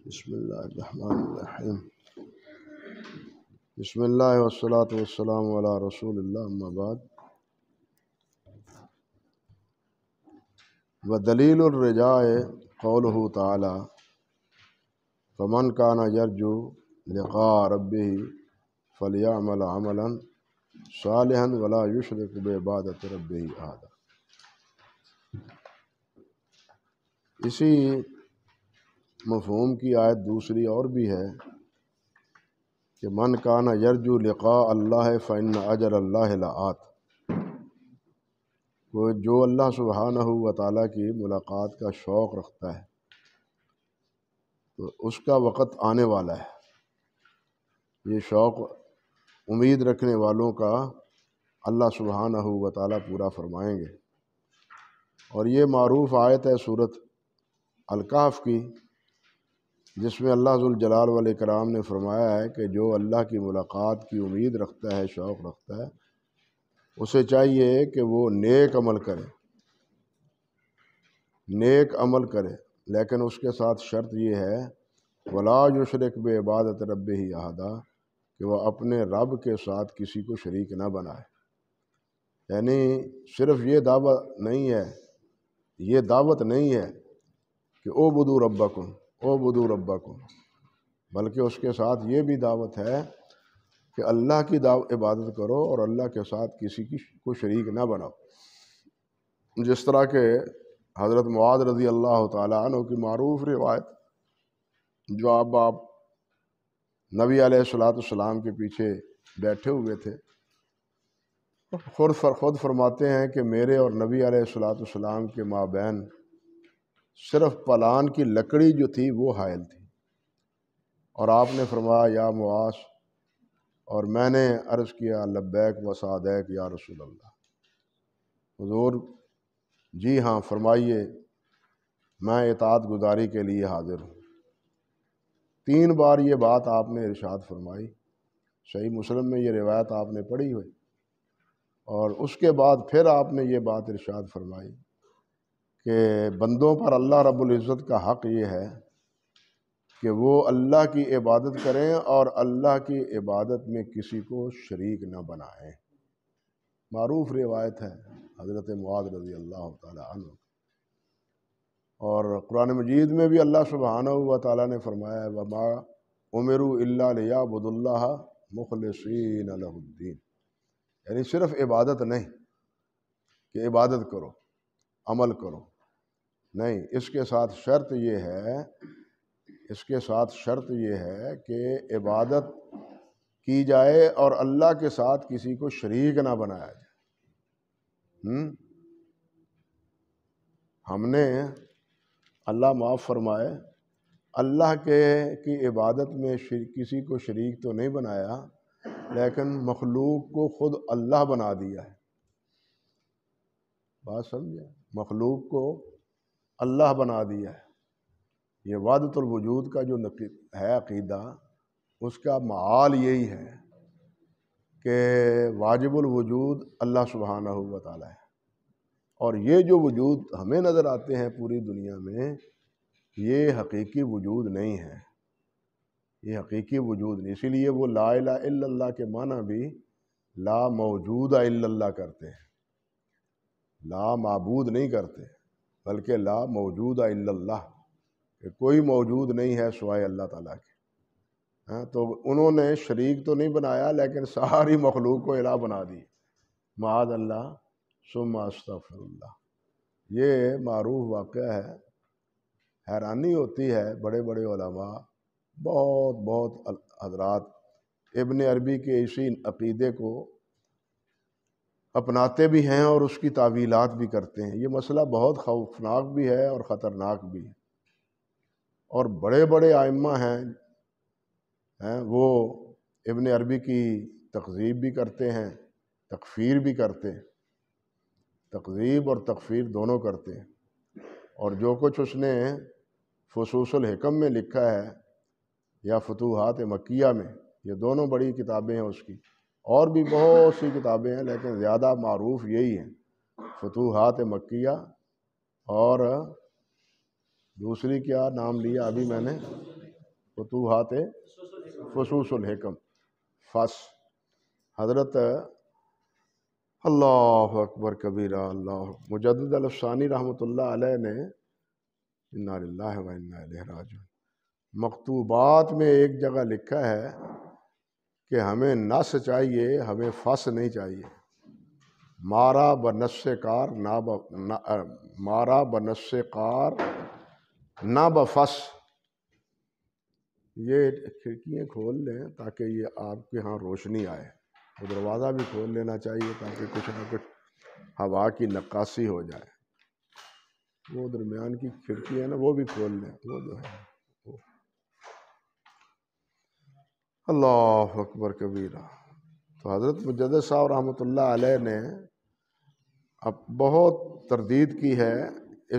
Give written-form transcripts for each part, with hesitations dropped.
بسم اللہ الرحمن الرحیم بسم اللہ والصلاة والسلام علی رسول اللہ اما بعد ودلیل الرجاء قولہ تعالی فمن کان یرجو لقاء ربہ فلیعمل عملا صالحا ولا یشرک بعبادۃ ربہ احدا۔ اسی مفہوم کی آیت دوسری اور بھی ہے کہ من کان یرجو لقاء اللہ فإن اجل اللہ لآت، وہ جو اللہ سبحانہ و تعالیٰ کی ملاقات کا شوق رکھتا ہے تو اس کا وقت آنے والا ہے۔ یہ شوق امید رکھنے والوں کا اللہ سبحانہ و تعالیٰ پورا فرمائیں گے۔ اور یہ معروف آیت ہے سورۃ الکہف کی، جس میں اللہ ذوالجلال والاکرام نے فرمایا ہے کہ جو اللہ کی ملاقات کی امید رکھتا ہے، شوق رکھتا ہے، اسے چاہیے کہ وہ نیک عمل کرے، نیک عمل کرے، لیکن اس کے ساتھ شرط یہ ہے ولا یشرک بعبادۃ ربہ احدا، کہ وہ اپنے رب کے ساتھ کسی کو شریک نہ بنائے۔ یعنی صرف یہ دعوت نہیں ہے کہ اعبدوا ربکم، بلکہ اس کے ساتھ یہ بھی دعوت ہے کہ اللہ کی عبادت کرو اور اللہ کے ساتھ کسی کو شریک نہ بناؤ۔ جس طرح کہ حضرت معاذ رضی اللہ تعالیٰ عنہ کی معروف روایت، جو آپ نبی علیہ السلام کے پیچھے بیٹھے ہوئے تھے، خود فرماتے ہیں کہ میرے اور نبی علیہ السلام کے مابین صرف پلان کی لکڑی جو تھی وہ حائل تھی، اور آپ نے فرمایا یا معاذ، اور میں نے عرض کیا لبیک و سعدیک یا رسول اللہ، حضور جی ہاں فرمائیے، میں اطاعت گزاری کے لیے حاضر ہوں۔ 3 بار یہ بات آپ نے ارشاد فرمائی، صحیح مسلم میں یہ روایت آپ نے پڑھی ہوئی، اور اس کے بعد پھر آپ نے یہ بات ارشاد فرمائی کہ بندوں پر اللہ رب العزت کا حق یہ ہے کہ وہ اللہ کی عبادت کریں اور اللہ کی عبادت میں کسی کو شریک نہ بنائیں۔ معروف روایت ہے حضرت معاذ رضی اللہ تعالی عنہ۔ اور قرآن مجید میں بھی اللہ سبحانہ و تعالیٰ نے فرمایا ہے وما امروا الا لیعبدوا اللہ مخلصین لہ الدین، یعنی صرف عبادت نہیں کہ عبادت کرو، عمل کرو، نہیں، اس کے ساتھ شرط یہ ہے کہ عبادت کی جائے اور اللہ کے ساتھ کسی کو شریک نہ بنایا جائے۔ ہم نے اللہ معاف فرمائے اللہ کی عبادت میں کسی کو شریک تو نہیں بنایا، لیکن مخلوق کو خود اللہ بنا دیا ہے۔ بات سمجھے؟ مخلوق کو اللہ بنا دیا ہے۔ یہ وحدت الوجود کا جو ہے عقیدہ، اس کا معال یہی ہے کہ واجب الوجود اللہ سبحانہ و تعالی ہے، اور یہ جو وجود ہمیں نظر آتے ہیں پوری دنیا میں، یہ حقیقی وجود نہیں ہے، یہ حقیقی وجود نہیں۔ اسی لیے وہ لا الہ الا اللہ کے معنی بھی لا موجود الا اللہ کرتے ہیں، لا معبود نہیں کرتے، بلکہ لا موجود الا اللہ، کہ کوئی موجود نہیں ہے سوائے اللہ تعالیٰ کے۔ تو انہوں نے شریک تو نہیں بنایا، لیکن ساری مخلوق کو الہ بنا دی، معاذ اللہ ثم استغفر اللہ۔ یہ معروف واقعہ ہے۔ حیرانی ہوتی ہے، بڑے بڑے علماء، بہت حضرات ابن عربی کے اسی عقیدے کو اپناتے بھی ہیں اور اس کی تعویلات بھی کرتے ہیں۔ یہ مسئلہ بہت خوفناک بھی ہے اور خطرناک بھی ہے، اور بڑے بڑے ائمہ ہیں وہ ابن عربی کی تکذیب بھی کرتے ہیں، تکفیر بھی کرتے ہیں، تکذیب اور تکفیر دونوں کرتے ہیں۔ اور جو کچھ اس نے فصوص الحکم میں لکھا ہے یا فتوحات مکیہ میں، یہ دونوں بڑی کتابیں ہیں اس کی، اور بھی بہت سی کتابیں ہیں، لیکن زیادہ معروف یہی ہیں، فتوحات مکیہ، اور دوسری کیا نام لیا ابھی میں نے، فتوحات فصوص الحکم فص حضرت اللہ اکبر کبیرہ اللہ مجدد الافسانی رحمۃ اللہ علیہ نے انا للہ و انا الیہ راجعون مکتوبات میں ایک جگہ لکھا ہے کہ ہمیں نص چاہیے، ہمیں فص نہیں چاہیے. مارا بنص کار مارا بنص کار نہ بفص. یہ کھڑکیاں کھول لیں تاکہ یہ آپ کے ہاں روشنی آئے. تو دروازہ بھی کھول لینا چاہیے تاکہ کچھ نہ کچھ ہوا کی نقاسی ہو جائے. وہ درمیان کی کھڑکی ہے نا، وہ بھی کھول لیں، وہ جو ہے. اللہ اکبر کبیرہ. تو حضرت مجدد صاحب رحمۃ اللہ علیہ نے اب بہت تردید کی ہے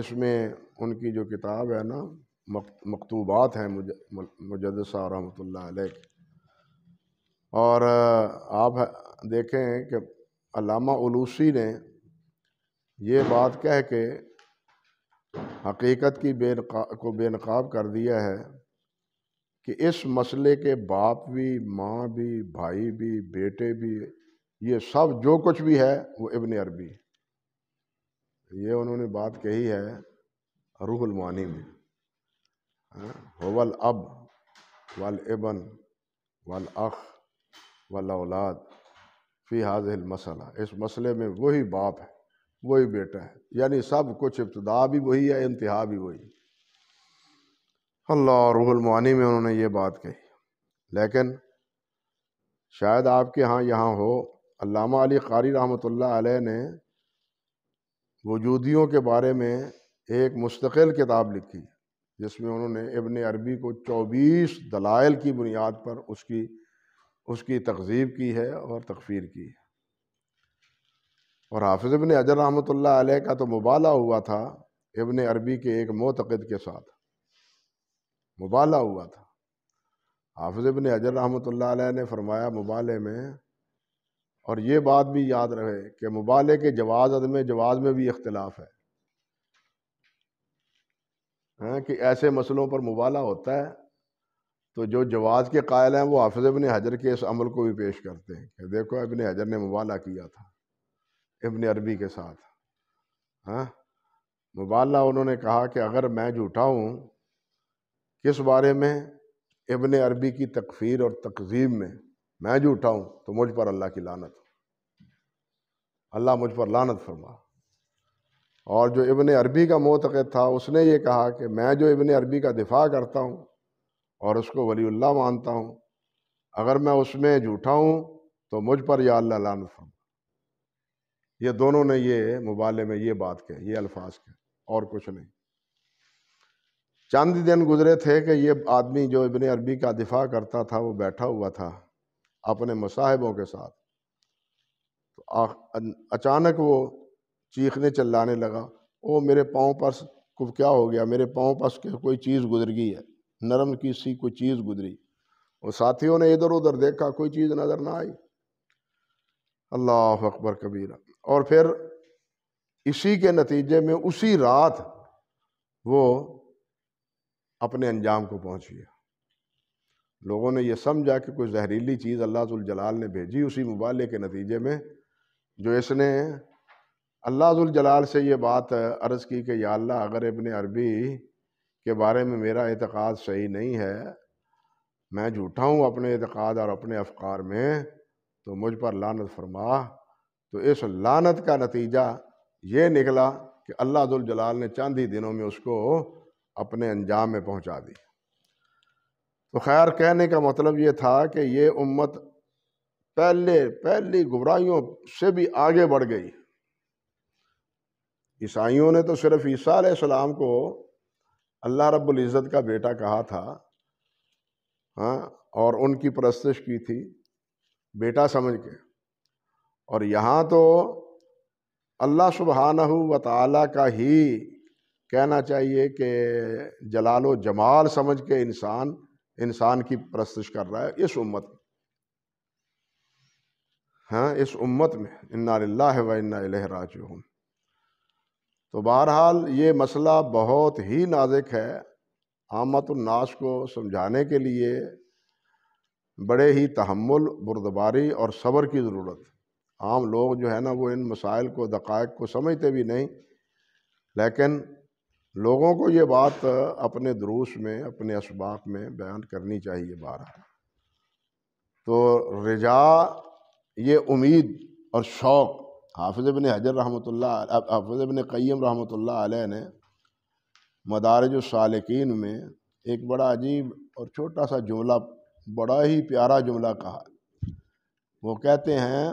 اس میں. ان کی جو کتاب ہے نا مکتوبات ہیں مجدد صاحب رحمۃ اللہ علیہ کی. اور آپ دیکھیں کہ علامہ علوسی نے یہ بات کہہ کے حقیقت کی کو بے نقاب کر دیا ہے کہ اس مسئلے کے باپ بھی، ماں بھی، بھائی بھی، بیٹے بھی، یہ سب جو کچھ بھی ہے وہ ابن عربی. یہ انہوں نے بات کہی ہے روح المعانی میں. هو الاب والابن والاخ والاولاد فی هذه المسئلہ. اس مسئلے میں وہی باپ ہے، وہی بیٹا ہے، یعنی سب کچھ ابتدا بھی وہی ہے، انتہا بھی وہی. اللہ روح المعانی میں انہوں نے یہ بات کہی. لیکن شاید آپ کے ہاں یہاں ہو، علامہ علی قاری رحمۃ اللہ علیہ نے وجودیوں کے بارے میں ایک مستقل کتاب لکھی جس میں انہوں نے ابن عربی کو 24 دلائل کی بنیاد پر اس کی تکذیب کی ہے اور تکفیر کی ہے. اور حافظ ابن حجر رحمۃ اللہ علیہ کا تو مبالغہ ہوا تھا ابن عربی کے ایک معتقد کے ساتھ، مبالغہ ہوا تھا. حافظ ابن حجر رحمۃ اللہ علیہ نے فرمایا مبالغے میں، اور یہ بات بھی یاد رہے کہ مبالغے کے جواز عدم جواز میں بھی اختلاف ہے، کہ ایسے مسئلوں پر مبالغہ ہوتا ہے تو جو جواز کے قائل ہیں وہ حافظ ابن حجر کے اس عمل کو بھی پیش کرتے ہیں کہ دیکھو ابن حجر نے مبالغہ کیا تھا ابن عربی کے ساتھ. مبالغہ انہوں نے کہا کہ اگر میں جھوٹا ہوں کس بارے میں؟ ابن عربی کی تکفیر اور تکذیب میں جھوٹا ہوں تو مجھ پر اللہ کی لعنت، اللہ مجھ پر لعنت فرما. اور جو ابن عربی کا معتقد تھا اس نے یہ کہا کہ میں جو ابن عربی کا دفاع کرتا ہوں اور اس کو ولی اللہ مانتا ہوں، اگر میں اس میں جھوٹا ہوں تو مجھ پر یا اللہ لعنت فرما. یہ دونوں نے یہ مبالغے میں یہ بات کہی، یہ الفاظ کہے، اور کچھ نہیں. چند دن گزرے تھے کہ یہ آدمی جو ابن عربی کا دفاع کرتا تھا وہ بیٹھا ہوا تھا اپنے مصاحبوں کے ساتھ. تو اچانک وہ چیخنے چلانے لگا، او میرے پاؤں پر کیا ہو گیا، میرے پاؤں پر کوئی چیز گزر گئی ہے، نرم کی سی کوئی چیز گزری. اور ساتھیوں نے ادھر ادھر دیکھا، کوئی چیز نظر نہ آئی. اللہ اکبر کبیرہ. اور پھر اسی کے نتیجے میں اسی رات وہ اپنے انجام کو پہنچ گیا. لوگوں نے یہ سمجھا کہ کوئی زہریلی چیز اللہ ذوالجلال نے بھیجی اسی مبالغے کے نتیجے میں، جو اس نے اللہ ذوالجلال سے یہ بات عرض کی کہ یا اللہ اگر ابن عربی کے بارے میں میرا اعتقاد صحیح نہیں ہے، میں جھوٹا ہوں اپنے اعتقاد اور اپنے افکار میں، تو مجھ پر لعنت فرما. تو اس لعنت کا نتیجہ یہ نکلا کہ اللہ ذوالجلال نے چند ہی دنوں میں اس کو اپنے انجام میں پہنچا دی. تو خیر کہنے کا مطلب یہ تھا کہ یہ امت پہلی گمراہیوں سے بھی آگے بڑھ گئی. عیسائیوں نے تو صرف عیسیٰ علیہ السلام کو اللہ رب العزت کا بیٹا کہا تھا، اور ان کی پرستش کی تھی بیٹا سمجھ کے. اور یہاں تو اللہ سبحانہ و تعالیٰ کا ہی کہنا چاہیے کہ جلال و جمال سمجھ کے انسان کی پرستش کر رہا ہے اس امت میں. اس امت میں انا للہ و انا الیہ راجعون. تو بہرحال یہ مسئلہ بہت ہی نازک ہے. عامت الناس کو سمجھانے کے لیے بڑے ہی تحمل، بردباری اور صبر کی ضرورت ہے۔ عام لوگ جو ہے نا وہ ان مسائل کو، دقائق کو سمجھتے بھی نہیں، لیکن لوگوں کو یہ بات اپنے دروس میں، اپنے اسباق میں بیان کرنی چاہیے بہرحال۔ تو رجا یہ امید اور شوق، حافظ ابن حجر حافظ ابن قیم رحمۃ اللہ علیہ نے مدارج السالکین میں ایک بڑا عجیب اور چھوٹا سا جملہ، بڑا ہی پیارا جملہ کہا۔ وہ کہتے ہیں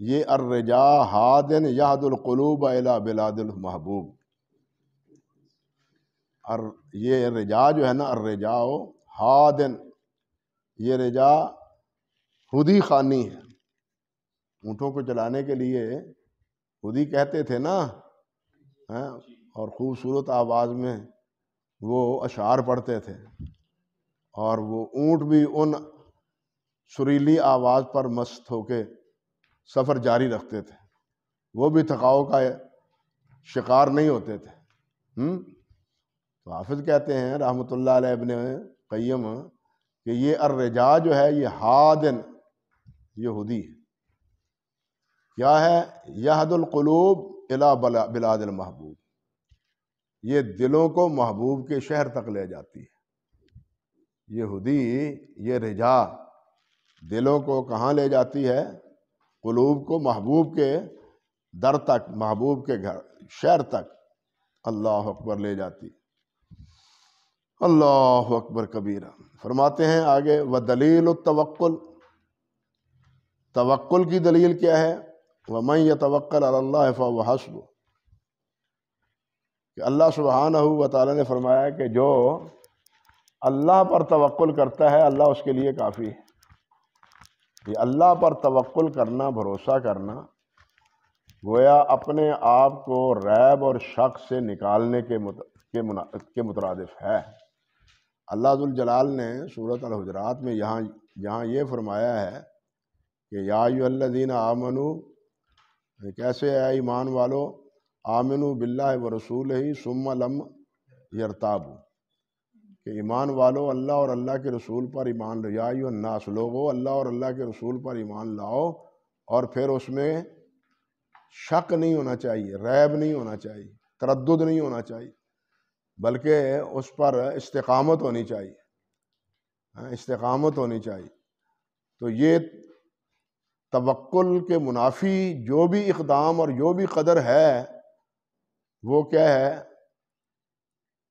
یہ الرجا ہادن یہد القلوب الی بلاد المحبوب، اور یہ رجا جو ہے نا، الرجا ہادن، یہ رجا ہدی خوانی ہے۔ اونٹوں کو چلانے کے لیے ہدی کہتے تھے نا، اور خوبصورت آواز میں وہ اشعار پڑھتے تھے، اور وہ اونٹ بھی ان سریلی آواز پر مست ہو کے سفر جاری رکھتے تھے، وہ بھی تھکاؤ کا شکار نہیں ہوتے تھے۔ تو حافظ کہتے ہیں رحمۃ اللہ علیہ ابن قیم کہ یہ الرجا جو ہے یہ ہادن، یہ ہدی ہے۔ کیا ہے؟ یہد القلوب الی بلاد المحبوب، یہ دلوں کو محبوب کے شہر تک لے جاتی ہے۔ یہ ہدی، یہ رجا دلوں کو کہاں لے جاتی ہے؟ قلوب کو محبوب کے در تک، محبوب کے گھر، شہر تک اللہ اکبر لے جاتی۔ اللہ اکبر کبیرہ۔ فرماتے ہیں آگے وَدَلِيلُ التَّوَكُّلِ، توکل کی دلیل کیا ہے؟ وَمَن يَتَوَكَّلْ عَلَى اللَّهِ فَهُوَ حَسْبُهُ، کہ اللہ سبحانہ و تعالیٰ نے فرمایا کہ جو اللہ پر توکل کرتا ہے اللہ اس کے لیے کافی ہے۔ یہ اللہ پر توکل کرنا، بھروسہ کرنا، گویا اپنے آپ کو ریب اور شک سے نکالنے کے مترادف ہے۔ اللہ ذوالجلال نے سورۃ الحجرات میں جہاں یہ فرمایا ہے کہ یا ایھا الذین آمنوا، کیسے ہے ایمان والو، آمنوا باللہ ورسولہ ثم لم یرتابوا، کہ ایمان والو اللہ اور اللہ کے رسول پر ایمان لاؤ، یا ایھا الناس، لوگو اللہ اور اللہ کے رسول پر ایمان لاؤ، اور پھر اس میں شک نہیں ہونا چاہیے، ریب نہیں ہونا چاہیے، تردد نہیں ہونا چاہیے، بلکہ اس پر استقامت ہونی چاہیے، استقامت ہونی چاہیے۔ تو یہ توکل کے منافی جو بھی اقدام اور جو بھی قدر ہے وہ کیا ہے؟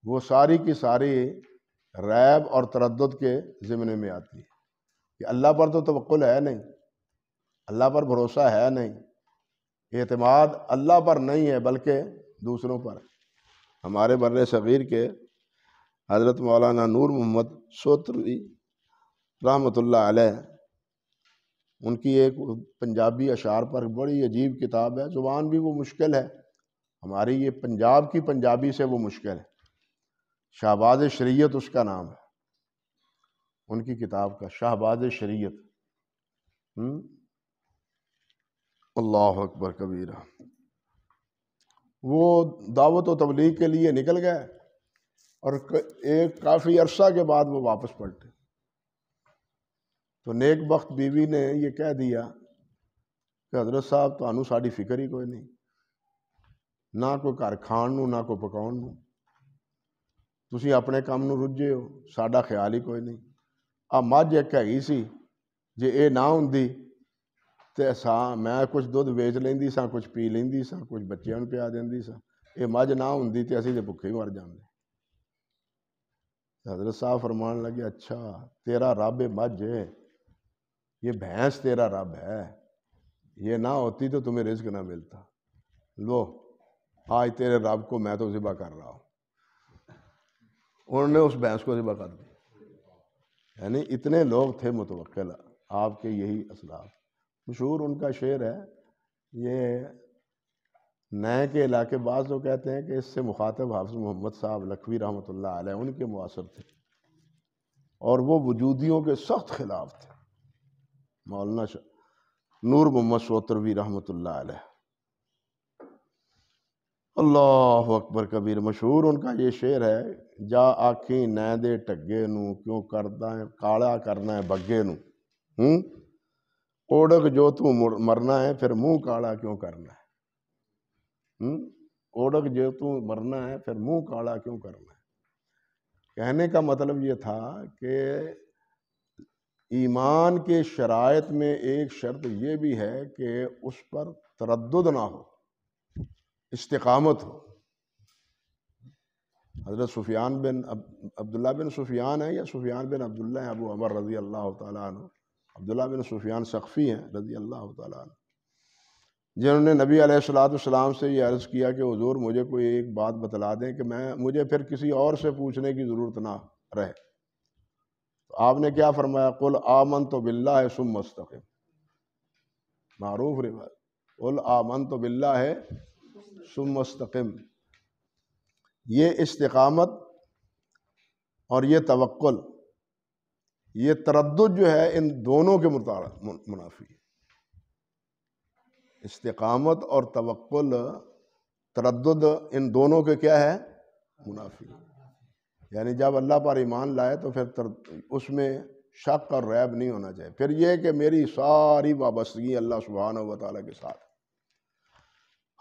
وہ ساری کی ساری ریب اور تردد کے ضمن میں آتی ہے کہ اللہ پر تو توکل ہے نہیں، اللہ پر بھروسہ ہے نہیں، اعتماد اللہ پر نہیں ہے بلکہ دوسروں پر ہے۔ ہمارے بر صغیر کے حضرت مولانا نور محمد سوتروی رحمۃ اللہ علیہ، ان کی ایک پنجابی اشعار پر بڑی عجیب کتاب ہے، زبان بھی وہ مشکل ہے، ہماری یہ پنجاب کی پنجابی سے وہ مشکل ہے، شہباز شریعت اس کا نام ہے، ان کی کتاب کا شہباز شریعت۔ اللہ اکبر کبیرہ۔ وہ دعوت و تبلیغ کے لیے نکل گئے اور ایک کافی عرصہ کے بعد وہ واپس پلٹے، تو نیک بخت بیوی نے یہ کہہ دیا کہ حضرت صاحب تانوں ساڈی فکر ہی کوئی نہیں، نہ کوئی گھر کھان نو، نہ کوئی پکاؤن نو، تسی اپنے کام نو رجھے ہو، ساڈا خیال ہی کوئی نہیں۔ آ مجھ ایک ہیگی سی، جے اے نہ ہوندی تے میں کچھ دودھ ویچ لیندی سا، کچھ پی لیندی سا، کچھ بچیاں نوں پیا دیندی سا، اے مجھ نہ ہوندی تے اسی تے بھکھے ہی مر جاندے۔ حضرت صاحب فرمان لگے اچھا تیرا رب مجھ ہے، یہ بھینس تیرا رب ہے، یہ نہ ہوتی تو تمہیں رزق نہ ملتا، لو آج تیرے رب کو میں تو ذبح کر رہا ہوں۔ انہوں نے اس بھینس کو ذبح کر دیا۔ یعنی اتنے لوگ تھے متوکل آپ کے، یہی اسلاف۔ مشہور ان کا شعر ہے، یہ نئے کے علاقے بعض لوگ کہتے ہیں کہ اس سے مخاطب حافظ محمد صاحب لکھوی رحمۃ اللہ علیہ ان کے معاصر تھے، اور وہ وجودیوں کے سخت خلاف تھے، مولانا نور محمد سوتروی رحمۃ اللہ علیہ۔ اللہ اکبر کبیر۔ مشہور ان کا یہ شعر ہے جا آکھیں نیندے ٹگے نوں کیوں کردا ہے کالا کرنا ہے بگے نوں اوڑک جو تو مرنا ہے پھر منہ کالا کیوں کرنا ہے اوڑک جو تو مرنا ہے پھر منہ کالا کیوں کرنا ہے۔ کہنے کا مطلب یہ تھا کہ ایمان کے شرائط میں ایک شرط یہ بھی ہے کہ اس پر تردد نہ ہو، استقامت ہو۔ حضرت سفیان بن عبداللہ بن سفیان ہے یا سفیان بن عبداللہ ہیں ابو عمر رضی اللہ تعالیٰ عنہ، عبداللہ بن سفیان ثقفی ہیں رضی اللہ تعالیٰ عنہ، جنہوں نے نبی علیہ السلام سے یہ عرض کیا کہ حضور مجھے کوئی ایک بات بتلا دیں کہ مجھے پھر کسی اور سے پوچھنے کی ضرورت نہ رہے۔ تو آپ نے کیا فرمایا؟ قل آمنت باللہ ثم استقم، معروف روایت، قل آمنت باللہ ثم استقم۔ یہ استقامت اور یہ توکل، یہ تردد جو ہے ان دونوں کے منافی ہے۔ استقامت اور توکل، تردد ان دونوں کے کیا ہے؟ منافی۔ یعنی جب اللہ پر ایمان لائے تو پھر اس میں شک اور ریب نہیں ہونا چاہیے۔ پھر یہ کہ میری ساری وابستگی اللہ سبحانہ و تعالیٰ کے ساتھ۔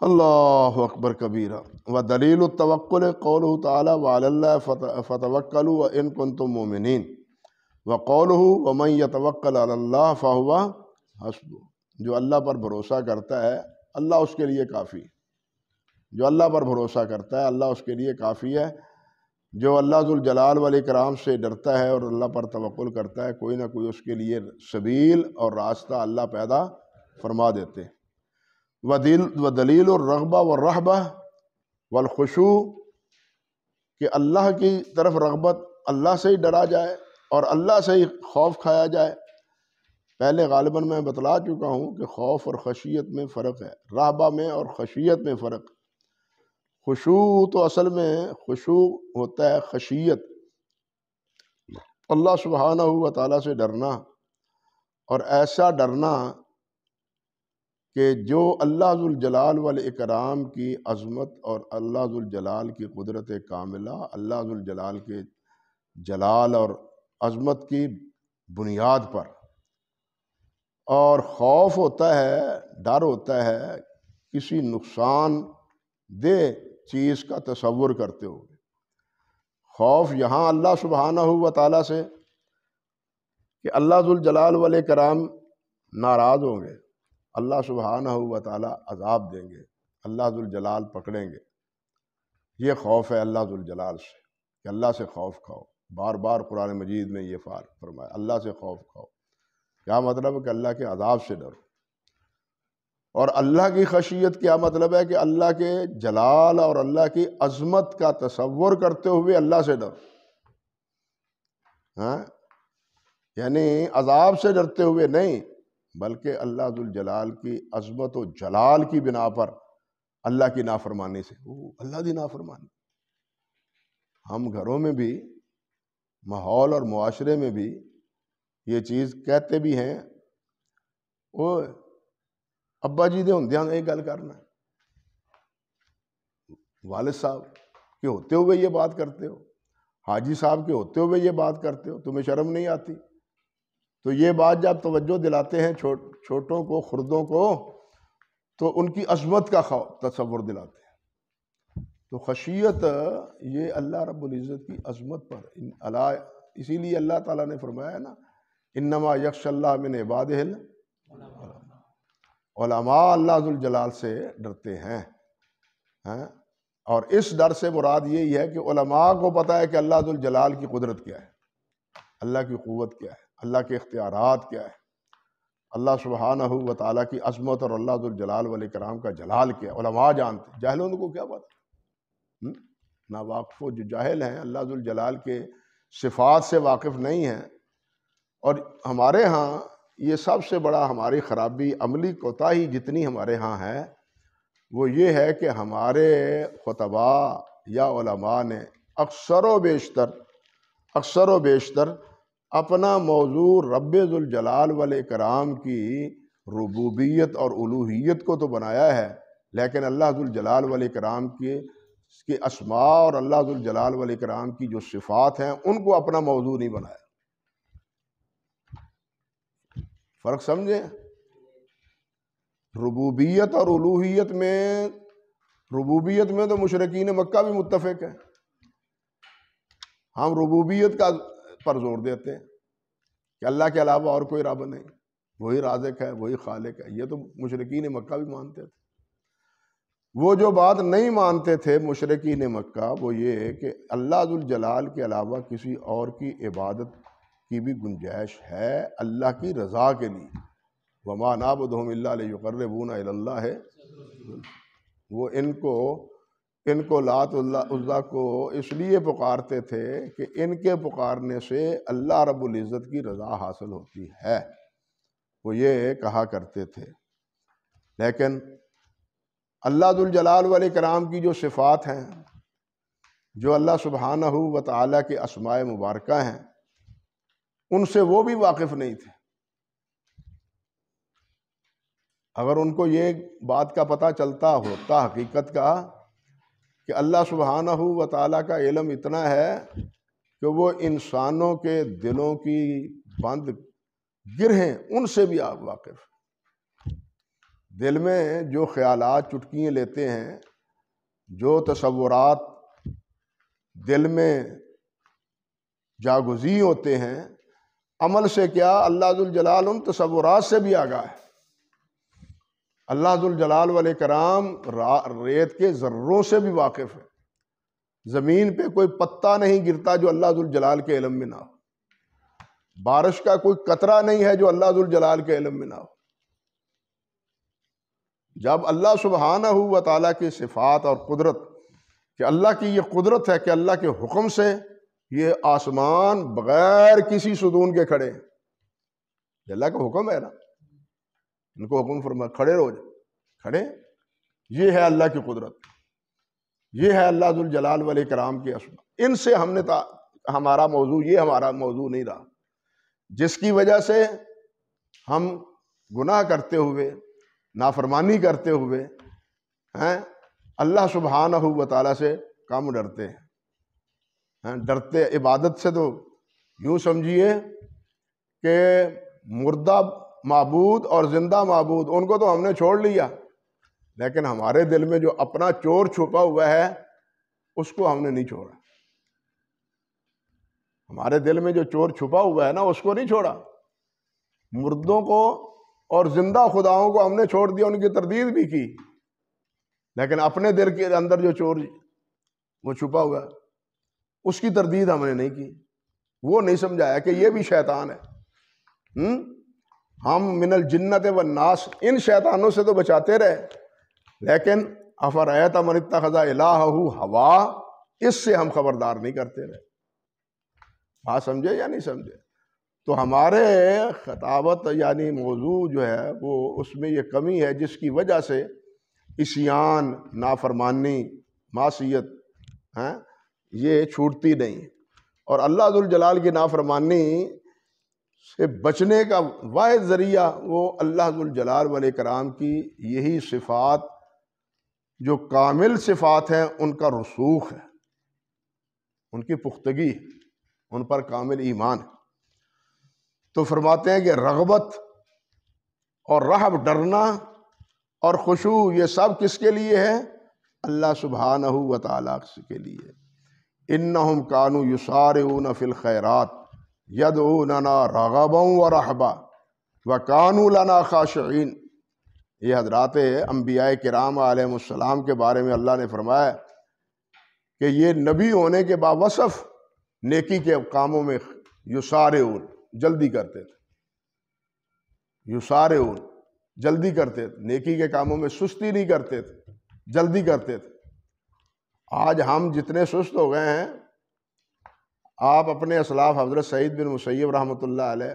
اللہ اکبر کبیرہ۔ ودلیل التوکل قولہ تعالی وعلی اللہ فتوکلوا ان کنتم مؤمنین، وقولہ ومن یتوکل علی اللہ فہو حسبہ۔ جو اللہ پر بھروسہ کرتا ہے اللہ اس کے لیے کافی ہے۔ جو اللہ پر بھروسہ کرتا ہے اللہ اس کے لیے کافی ہے۔ جو اللہ ذوالجلال والاکرام سے ڈرتا ہے اور اللہ پر توکل کرتا ہے، کوئی نہ کوئی اس کے لیے سبیل اور راستہ اللہ پیدا فرما دیتے ہیں۔ ودلیل الرغبہ والرہبہ والخشوع، کہ اللہ کی طرف رغبت، اللہ سے ہی ڈرا جائے اور اللہ سے ہی خوف کھایا جائے۔ پہلے غالباً میں بتلا چکا ہوں کہ خوف اور خشیت میں فرق ہے، رہبہ میں اور خشیت میں فرق۔ خشوع تو اصل میں خشوع ہوتا ہے خشیت، اللہ سبحانہ و تعالیٰ سے ڈرنا، اور ایسا ڈرنا کہ جو اللہ ذوالجلال والاکرام کی عظمت اور اللہ ذوالجلال کی قدرت کاملہ، اللہ ذوالجلال کے جلال اور عظمت کی بنیاد پر، اور خوف ہوتا ہے، ڈر ہوتا ہے کسی نقصان دہ چیز کا تصور کرتے ہوئے۔ خوف یہاں اللہ سبحانہ و تعالیٰ سے کہ اللہ ذوالجلال والاکرام ناراض ہوں گے، اللہ سبحانہ و تعالیٰ عذاب دیں گے، اللہ ذوالجلال پکڑیں گے۔ یہ خوف ہے اللہ ذوالجلال سے کہ اللہ سے خوف کھاؤ۔ بار بار قرآن مجید میں یہ فرمایا، اللہ سے خوف کھاؤ۔ کیا مطلب ہے؟ کہ اللہ کے عذاب سے ڈرو۔ اور اللہ کی خشیت کیا مطلب ہے؟ کہ اللہ کے جلال اور اللہ کی عظمت کا تصور کرتے ہوئے اللہ سے ڈرو۔ یعنی عذاب سے ڈرتے ہوئے نہیں، بلکہ اللہ ذوالجلال کی عظمت و جلال کی بنا پر اللہ کی نافرمانی سے، اللہ کی نافرمانی۔ ہم گھروں میں بھی، ماحول اور معاشرے میں بھی یہ چیز کہتے بھی ہیں، وہ ابا جی دے ہوندیاں یہ گل کرنا، والد صاحب کے ہوتے ہوئے یہ بات کرتے ہو، حاجی صاحب کے ہوتے ہوئے یہ بات کرتے ہو، تمہیں شرم نہیں آتی؟ تو یہ بات جب توجہ دلاتے ہیں چھوٹوں کو، خردوں کو، تو ان کی عظمت کا تصور دلاتے ہیں۔ تو خشیت یہ اللہ رب العزت کی عظمت پر، اسی لیے اللہ تعالیٰ نے فرمایا ہے نا، انما یخشی اللہ من عبادہ العلماء، علماء اللہ ذوالجلال سے ڈرتے ہیں۔ اور اس ڈر سے مراد یہی ہے کہ علماء کو پتہ ہے کہ اللہ ذوالجلال کی قدرت کیا ہے، اللہ کی قوت کیا ہے، اللہ کے اختیارات کیا ہے، اللہ سبحانہ و تعالیٰ کی عظمت اور اللہ ذوالجلال والاکرام کا جلال کیا ہے۔ علماء جانتے ہیں، جاہلوں کو کیا پتہ؟ ناواقفوں جو جاہل ہیں، اللہ ذوالجلال کے صفات سے واقف نہیں ہیں۔ اور ہمارے ہاں یہ سب سے بڑا ہماری خرابی، عملی کوتاہی جتنی ہمارے ہاں ہے، وہ یہ ہے کہ ہمارے خطباء یا علماء نے اکثر و بیشتر اپنا موضوع رب ذوالجلال والاکرام کی ربوبیت اور الوہیت کو تو بنایا ہے، لیکن اللہ ذوالجلال والاکرام کے اس کی اسماء اور اللہ ذو الجلال والاکرام کی جو صفات ہیں ان کو اپنا موضوع نہیں بنایا۔ فرق سمجھے؟ ربوبیت اور الوہیت میں، ربوبیت میں تو مشرکین مکہ بھی متفق ہیں، ہم ربوبیت کا پر زور دیتے ہیں کہ اللہ کے علاوہ اور کوئی رب نہیں، وہی رازق ہے، وہی خالق ہے، یہ تو مشرکین مکہ بھی مانتے تھے۔ وہ جو بات نہیں مانتے تھے مشرکین مکہ وہ یہ کہ اللہ ذو الجلال کے علاوہ کسی اور کی عبادت کی بھی گنجائش ہے اللہ کی رضا کے لیے۔ وَمَا نَعْبُدُهُمْ إِلَّا لِيُقَرِّبُونَا إِلَى اللَّهِ، وہ ان کو لات عزیٰ کو اس لیے پکارتے تھے کہ ان کے پکارنے سے اللہ رب العزت کی رضا حاصل ہوتی ہے، وہ یہ کہا کرتے تھے۔ لیکن اللہ ذو الجلال والاکرام کی جو صفات ہیں، جو اللہ سبحانہ و تعالیٰ کے اسماء مبارکہ ہیں، ان سے وہ بھی واقف نہیں تھے۔ اگر ان کو یہ بات کا پتہ چلتا ہوتا حقیقت کا کہ اللہ سبحانہ و تعالیٰ کا علم اتنا ہے کہ وہ انسانوں کے دلوں کی بند گرہیں ان سے بھی آپ واقف، دل میں جو خیالات چٹکیاں لیتے ہیں، جو تصورات دل میں جاگزی ہوتے ہیں، عمل سے کیا اللہ ذو الجلال ان تصورات سے بھی آگاہ ہے۔ اللہ ذو الجلال والاکرام ریت کے ذروں سے بھی واقف ہے۔ زمین پہ کوئی پتا نہیں گرتا جو اللہ ذو الجلال کے علم میں نہ ہو، بارش کا کوئی قطرہ نہیں ہے جو اللہ ذو الجلال کے علم میں نہ ہو۔ جب اللہ سبحانہ و تعالیٰ کی صفات اور قدرت، کہ اللہ کی یہ قدرت ہے کہ اللہ کے حکم سے یہ آسمان بغیر کسی ستون کے کھڑے ہیں، یہ اللہ کا حکم ہے نا، ان کو حکم فرما کھڑے رہو، کھڑے، یہ ہے اللہ کی قدرت، یہ ہے اللہ ذو الجلال والاکرام کی اسماء۔ ان سے ہمارا موضوع، یہ ہمارا موضوع نہیں رہا، جس کی وجہ سے ہم گناہ کرتے ہوئے، نافرمانی کرتے ہوئے اللہ سبحانہ و تعالیٰ سے کم ڈرتے ہیں۔ ڈرتے عبادت سے تو یوں سمجھیے کہ مردہ معبود اور زندہ معبود ان کو تو ہم نے چھوڑ لیا، لیکن ہمارے دل میں جو اپنا چور چھپا ہوا ہے اس کو ہم نے نہیں چھوڑا۔ ہمارے دل میں جو چور چھپا ہوا ہے نا اس کو نہیں چھوڑا۔ مردوں کو اور زندہ خداؤں کو ہم نے چھوڑ دیا، ان کی تردید بھی کی، لیکن اپنے دل کے اندر جو چور وہ چھپا ہوا ہے اس کی تردید ہم نے نہیں کی، وہ نہیں سمجھایا کہ یہ بھی شیطان ہے۔ ہم من الجنت والناس، ان شیطانوں سے تو بچاتے رہے، لیکن افرأیت من اتخذ الہہ ہوا، اس سے ہم خبردار نہیں کرتے رہے۔ بات سمجھے یا نہیں سمجھے؟ تو ہمارے خطابت یعنی موضوع جو ہے وہ اس میں یہ کمی ہے جس کی وجہ سے عصیان، نافرمانی، معصیت یہ چھوٹتی نہیں، اور اللہ ذو الجلال کی نافرمانی سے بچنے کا واحد ذریعہ وہ اللہ ذو الجلال والاکرام کی یہی صفات جو کامل صفات ہیں ان کا رسوخ ہے، ان کی پختگی، ان پر کامل ایمان ہے۔ تو فرماتے ہیں کہ رغبت اور رہب، ڈرنا اور خشوع، یہ سب کس کے لیے ہے؟ اللہ سبحانہ و تعالیٰ کے لیے۔ انہم کانوا یسارعون فی الخیرات یدعوننا رغبا ورہبا وکانوا لنا خاشعین۔ یہ حضرات انبیاء کرام علیہ السلام کے بارے میں اللہ نے فرمایا کہ یہ نبی ہونے کے باوصف نیکی کے کاموں میں یسارعون، جلدی کرتے تھے، یسارعون، جلدی کرتے تھے، نیکی کے کاموں میں سستی نہیں کرتے تھے، جلدی کرتے تھے۔ آج ہم جتنے سست ہو گئے ہیں، آپ اپنے اسلاف حضرت سعید بن مسیب رحمۃ اللہ علیہ،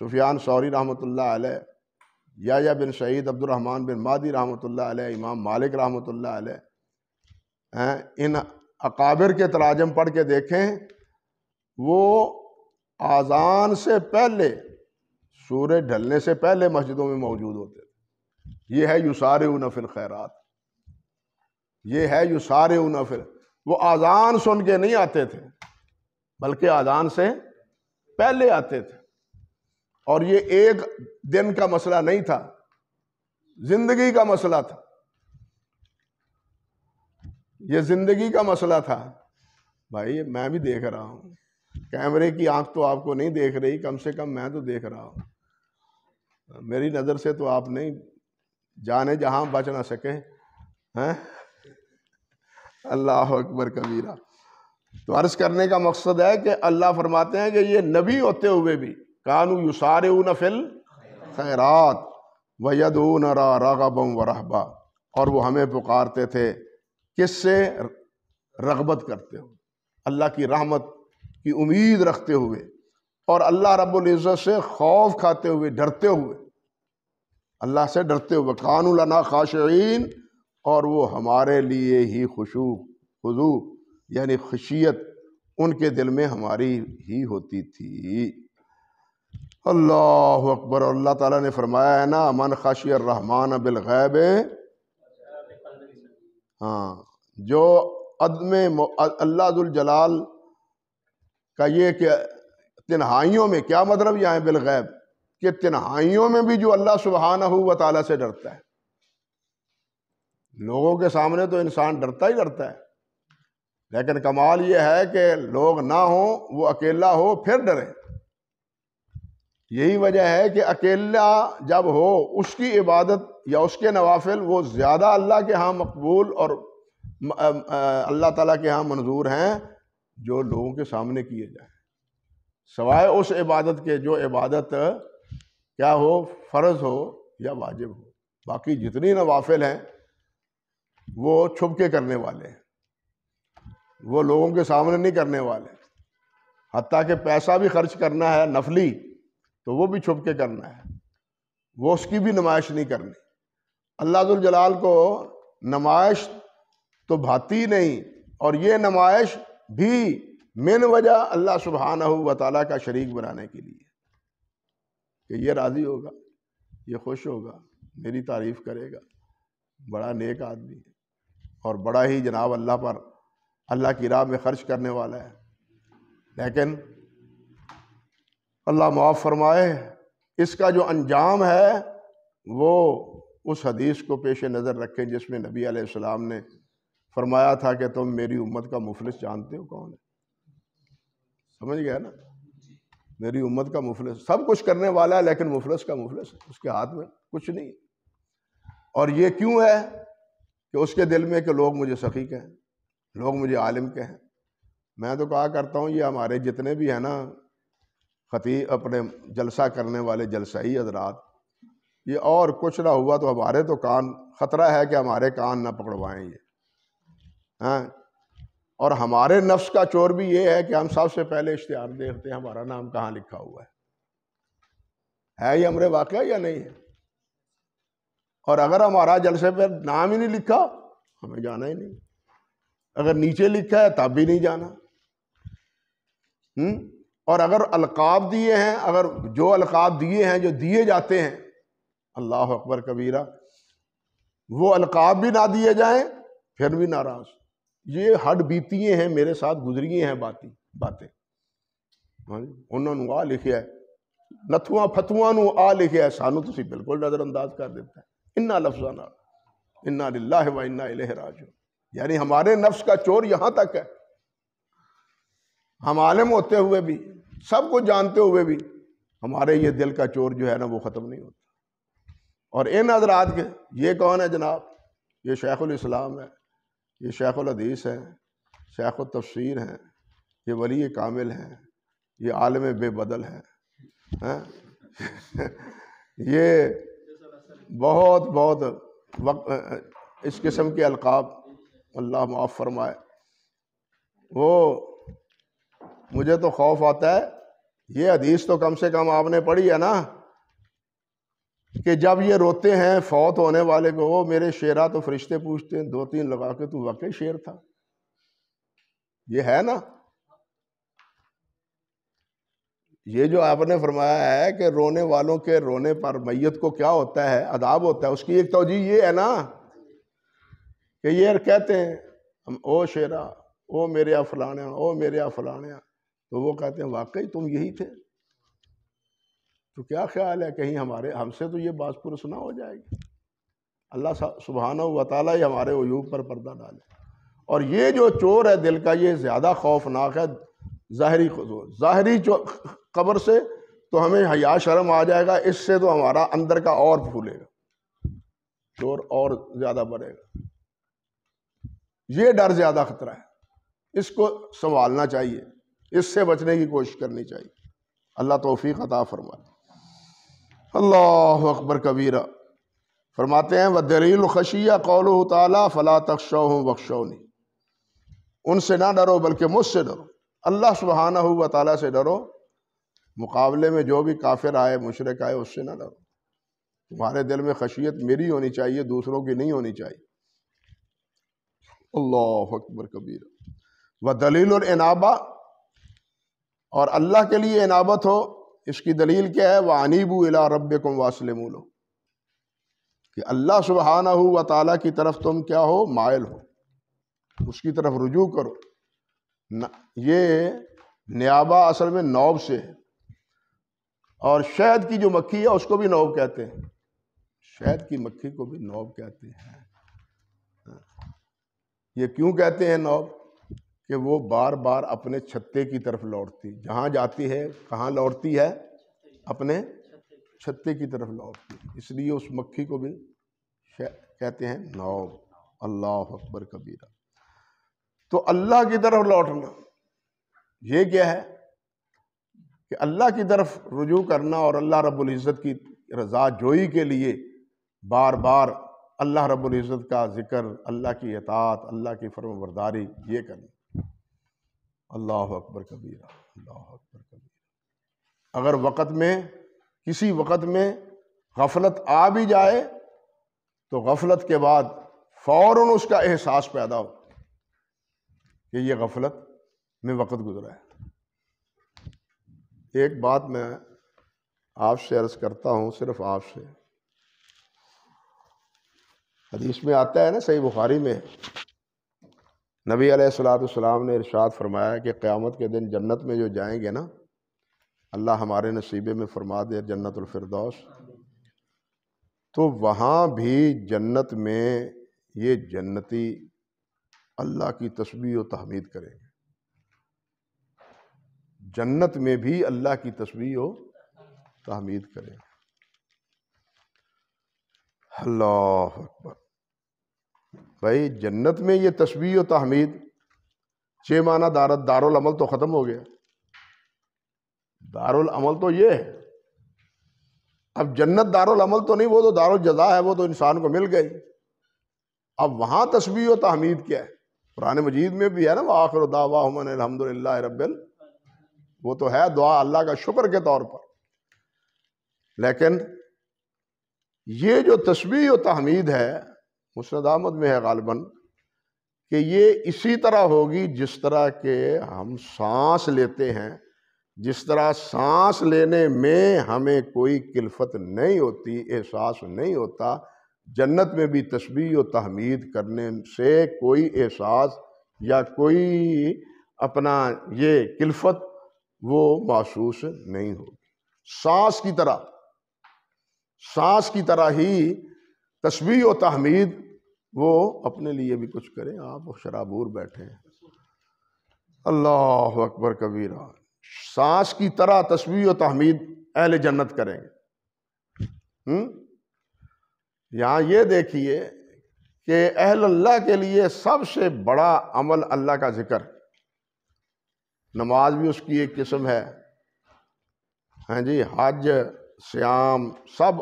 سفیان ثوری رحمۃ اللہ علیہ، یحییٰ بن سعید، عبد الرحمن بن مہدی رحمۃ اللہ علیہ، امام مالک رحمۃ اللہ علیہ، ان اکابر کے تراجم پڑھ کے دیکھیں، وہ اذان سے پہلے، سورج ڈھلنے سے پہلے مسجدوں میں موجود ہوتے تھے۔ یہ ہے یسارعون فی الخیرات۔ یہ ہے یسارعون فی وہ اذان سن کے نہیں آتے تھے بلکہ اذان سے پہلے آتے تھے. اور یہ ایک دن کا مسئلہ نہیں تھا، زندگی کا مسئلہ تھا. یہ زندگی کا مسئلہ تھا. بھائی میں بھی دیکھ رہا ہوں، کیمرے کی آنکھ تو آپ کو نہیں دیکھ رہی، کم سے کم میں تو دیکھ رہا ہوں. میری نظر سے تو آپ نہیں جانے جہاں بچ نہ سکے. اللہ اکبر کبیرہ. تو عرض کرنے کا مقصد ہے کہ اللہ فرماتے ہیں کہ یہ نبی ہوتے ہوئے بھی کانوا یسارعون فی الخیرات ویدعوننا رغبا ورہبا، اور وہ ہمیں پکارتے تھے کس سے؟ رغبت کرتے ہوئے، اللہ کی رحمت کی امید رکھتے ہوئے، اور اللہ رب العزت سے خوف کھاتے ہوئے، ڈرتے ہوئے، اللہ سے ڈرتے ہوئے. کانوا لنا خاشعین، اور وہ ہمارے لیے ہی خضوع یعنی خشیت ان کے دل میں ہماری ہی ہوتی تھی. اللہ اکبر. اللہ تعالیٰ نے فرمایا ہے نا من خشی الرحمن بالغیب، ہاں جو عدم اللہ ذوالجلال کا یہ کہ تنہائیوں میں، کیا مطلب یہاں ہے بالغیب؟ کہ تنہائیوں میں بھی جو اللہ سبحانہ و تعالیٰ سے ڈرتا ہے. لوگوں کے سامنے تو انسان ڈرتا ہی ڈرتا ہے، لیکن کمال یہ ہے کہ لوگ نہ ہوں، وہ اکیلا ہو پھر ڈرے. یہی وجہ ہے کہ اکیلا جب ہو اس کی عبادت یا اس کے نوافل وہ زیادہ اللہ کے ہاں مقبول اور اللہ تعالیٰ کے ہاں منظور ہیں جو لوگوں کے سامنے کیے جائیں، سوائے اس عبادت کے جو عبادت کیا ہو، فرض ہو یا واجب ہو. باقی جتنی نوافل ہیں وہ چھپ کے کرنے والے ہیں، وہ لوگوں کے سامنے نہیں کرنے والے. حتیٰ کہ پیسہ بھی خرچ کرنا ہے نفلی تو وہ بھی چھپ کے کرنا ہے، وہ اس کی بھی نمائش نہیں کرنی. اللہ ذوالجلال کو نمائش تو بھاتی نہیں، اور یہ نمائش بھی من وجہ اللہ سبحانہ و تعالیٰ کا شریک بنانے کے لیے کہ یہ راضی ہوگا، یہ خوش ہوگا، میری تعریف کرے گا، بڑا نیک آدمی ہے اور بڑا ہی جناب اللہ پر، اللہ کی راہ میں خرچ کرنے والا ہے. لیکن اللہ معاف فرمائے، اس کا جو انجام ہے وہ اس حدیث کو پیش نظر رکھیں جس میں نبی علیہ السلام نے فرمایا تھا کہ تم میری امت کا مفلس جانتے ہو کون ہے؟ سمجھ گیا نا؟ میری امت کا مفلس سب کچھ کرنے والا ہے لیکن مفلس کا مفلس ہے، اس کے ہاتھ میں کچھ نہیں. اور یہ کیوں ہے؟ کہ اس کے دل میں کہ لوگ مجھے سخی کہیں، لوگ مجھے عالم کہیں. میں تو کہا کرتا ہوں یہ ہمارے جتنے بھی ہیں نا خطیب، اپنے جلسہ کرنے والے جلسائی حضرات، یہ اور کچھ نہ ہوا تو ہمارے تو کان، خطرہ ہے کہ ہمارے کان نہ پکڑوائیں یہ. ہاں، اور ہمارے نفس کا چور بھی یہ ہے کہ ہم سب سے پہلے اشتہار دیکھتے ہیں ہمارا نام کہاں لکھا ہوا ہے یہ امر واقعہ یا نہیں ہے. اور اگر ہمارا جلسے پہ نام ہی نہیں لکھا ہمیں جانا ہی نہیں، اگر نیچے لکھا ہے تب بھی نہیں جانا. اور اگر القاب دیے ہیں، اگر جو القاب دیے ہیں، جو دیے جاتے ہیں، اللہ اکبر کبیرہ، وہ القاب بھی نہ دیے جائیں پھر بھی ناراض. یہ ہڈ بیتیے ہیں، میرے ساتھ گزری ہیں باتیں. انہوں نے آ لکھیا ہے، نتھواں پھتواں نو آ لکھیا ہے، سانو تسی بالکل نظر انداز کر دیتا ہے. انا لفظنا انا للہ و انا الیہ راجعون. یعنی ہمارے نفس کا چور یہاں تک ہے، ہم عالم ہوتے ہوئے بھی، سب کچھ جانتے ہوئے بھی ہمارے یہ دل کا چور جو ہے نا وہ ختم نہیں ہوتا. اور ان حضرات کے یہ کون ہے جناب؟ یہ شیخ الاسلام ہے، یہ شیخ الحدیث ہیں، شیخ التفسیر ہیں، یہ ولی کامل ہیں، یہ عالم بے بدل ہیں. یہ بہت بہت اس قسم کے القاب اللہ معاف فرمائے. وہ مجھے تو خوف آتا ہے، یہ حدیث تو کم سے کم آپ نے پڑھی ہے نا کہ جب یہ روتے ہیں فوت ہونے والے کو، وہ میرے شیرا، تو فرشتے پوچھتے ہیں 2-3 لگا کے تو واقعی شیر تھا. یہ ہے نا، یہ جو آپ نے فرمایا ہے کہ رونے والوں کے رونے پر میت کو کیا ہوتا ہے؟ عذاب ہوتا ہے. اس کی ایک توجیہ یہ ہے نا کہ یہ کہتے ہیں ہم او شیرا، او میرے فلانے، او میرے فلانے، تو وہ کہتے ہیں واقعی تم یہی تھے؟ تو کیا خیال ہے کہیں ہم سے تو یہ بات پرس نہ ہو جائے گی؟ اللہ سبحانہ و تعالیٰ ہی ہمارے عیوب پر پردہ ڈالے۔ اور یہ جو چور ہے دل کا، یہ زیادہ خوفناک ہے ظاہری قبر سے تو ہمیں حیا شرم آ جائے گا، اس سے تو ہمارا اندر کا اور پھولے گا، چور اور زیادہ بڑھے گا۔ یہ ڈر زیادہ خطرہ ہے، اس کو سنبھالنا چاہیے، اس سے بچنے کی کوشش کرنی چاہیے۔ اللہ توفیق عطا فرمائے۔ اللہ اکبر کبیرہ۔ فرماتے ہیں وَدَلِيلُ خَشِيَّةِ قَوْلُهُ تَعَالَىٰ فَلَا تَخْشَوْهُمْ وَاخْشَوْنِي، ان سے نہ ڈرو بلکہ مجھ سے ڈرو، اللہ سبحانہ و تعالیٰ سے ڈرو، مقابلے میں جو بھی کافر آئے مشرک آئے اس سے نہ ڈرو۔ تمہارے دل میں خشیت میری ہونی چاہیے، دوسروں کی نہیں ہونی چاہیے۔ اللہ اکبر کبیرہ۔ وَدَلِيلُ الْإِنَابَةِ، اور اللہ کے لیے انابت ہو، اس کی دلیل کیا ہے؟ وَأَنِيبُوا إِلَىٰ رَبِّكُمْ وَأَسْلِمُوا لَهُ، کہ اللہ سبحانہ و تعالیٰ کی طرف تم کیا ہو؟ مائل ہو، اس کی طرف رجوع کرو۔ یہ نیابہ اصل میں نوب سے ہے، اور شہد کی جو مکھی ہے اس کو بھی نوب کہتے ہیں، شہد کی مکھی کو بھی نوب کہتے ہیں۔ یہ کیوں کہتے ہیں نوب؟ کہ وہ بار بار اپنے چھتے کی طرف لوٹتی، جہاں جاتی ہے کہاں لوٹتی ہے؟ اپنے چھتے کی طرف لوٹتی، اس لیے اس مکھی کو بھی کہتے ہیں نوب۔ اللہ اکبر کبیرہ۔ تو اللہ کی طرف لوٹنا یہ کیا ہے؟ کہ اللہ کی طرف رجوع کرنا، اور اللہ رب العزت کی رضا جوئی کے لیے بار بار اللہ رب العزت کا ذکر، اللہ کی اطاعت، اللہ کی فرم برداری یہ کرنا۔ اللہ اکبر کبیرہ، اللہ اکبر کبیرہ۔ اگر وقت میں کسی وقت میں غفلت آ بھی جائے تو غفلت کے بعد فوراً اس کا احساس پیدا ہو کہ یہ غفلت میں وقت گزرا ہے۔ ایک بات میں آپ سے عرض کرتا ہوں، صرف آپ سے، حدیث میں آتا ہے نا، صحیح بخاری میں، نبی علیہ الصلوۃ والسلام نے ارشاد فرمایا کہ قیامت کے دن جنت میں جو جائیں گے نا، اللہ ہمارے نصیبے میں فرما دے جنت الفردوس، تو وہاں بھی جنت میں یہ جنتی اللہ کی تسبیح و تحمید کریں گے، جنت میں بھی اللہ کی تسبیح و تحمید کریں گے۔ اللہ اکبر۔ بھائی جنت میں یہ تسبیح و تحمید، 6 معنی دارالعمل تو ختم ہو گیا، دارالعمل تو یہ ہے۔ اب جنت دارالعمل تو نہیں، وہ تو دارالجزا ہے، وہ تو انسان کو مل گئی۔ اب وہاں تسبیح و تحمید کیا ہے؟ قرآن مجید میں بھی ہے نا، وآخر دعواہم ان الحمد للہ رب وہ تو ہے دعا اللہ کا شکر کے طور پر، لیکن یہ جو تسبیح و تحمید ہے مسند احمد میں ہے غالباً، کہ یہ اسی طرح ہوگی جس طرح کہ ہم سانس لیتے ہیں، جس طرح سانس لینے میں ہمیں کوئی کلفت نہیں ہوتی، احساس نہیں ہوتا، جنت میں بھی تسبیح و تحمید کرنے سے کوئی احساس یا کوئی اپنا یہ کلفت وہ محسوس نہیں ہوگی۔ سانس کی طرح ہی تسبیح و تحمید وہ اپنے لیے بھی کچھ کریں، آپ شرابور بیٹھے ہیں، اللہ اکبر کبیرہ، سانس کی طرح تسبیح و تحمید اہل جنت کریں گے۔ یہاں یہ دیکھیے کہ اہل اللہ کے لیے سب سے بڑا عمل اللہ کا ذکر، نماز بھی اس کی ایک قسم ہے، ہاں جی، حج، صیام، سب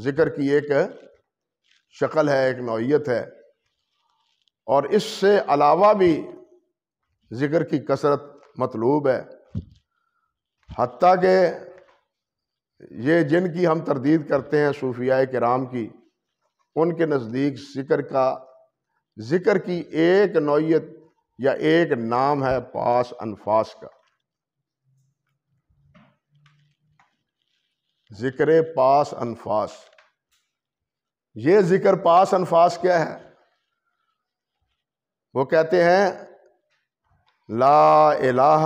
ذکر کی ایک شکل ہے، ایک نوعیت ہے، اور اس سے علاوہ بھی ذکر کی کثرت مطلوب ہے، حتیٰ کہ یہ جن کی ہم تردید کرتے ہیں صوفیاء کرام کی، ان کے نزدیک ذکر کی ایک نوعیت یا ایک نام ہے پاس انفاس کا، ذکر پاس انفاس۔ یہ ذکر پاس انفاس کیا ہے؟ وہ کہتے ہیں لا الہ،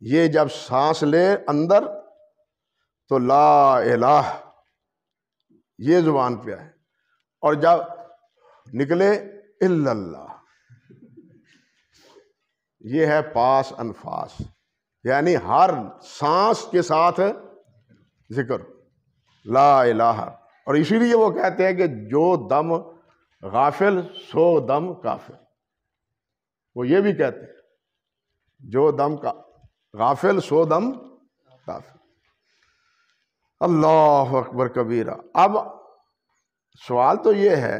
یہ جب سانس لے اندر تو لا الہ یہ زبان پہ آئے، اور جب نکلے الا اللہ، یہ ہے پاس انفاس، یعنی ہر سانس کے ساتھ ذکر لا الہ۔ اور اسی لیے وہ کہتے ہیں کہ جو دم غافل سو دم کافر، وہ یہ بھی کہتے ہیں جو دم کا غافل سو دم کافر۔ اللہ اکبر کبیرہ۔ اب سوال تو یہ ہے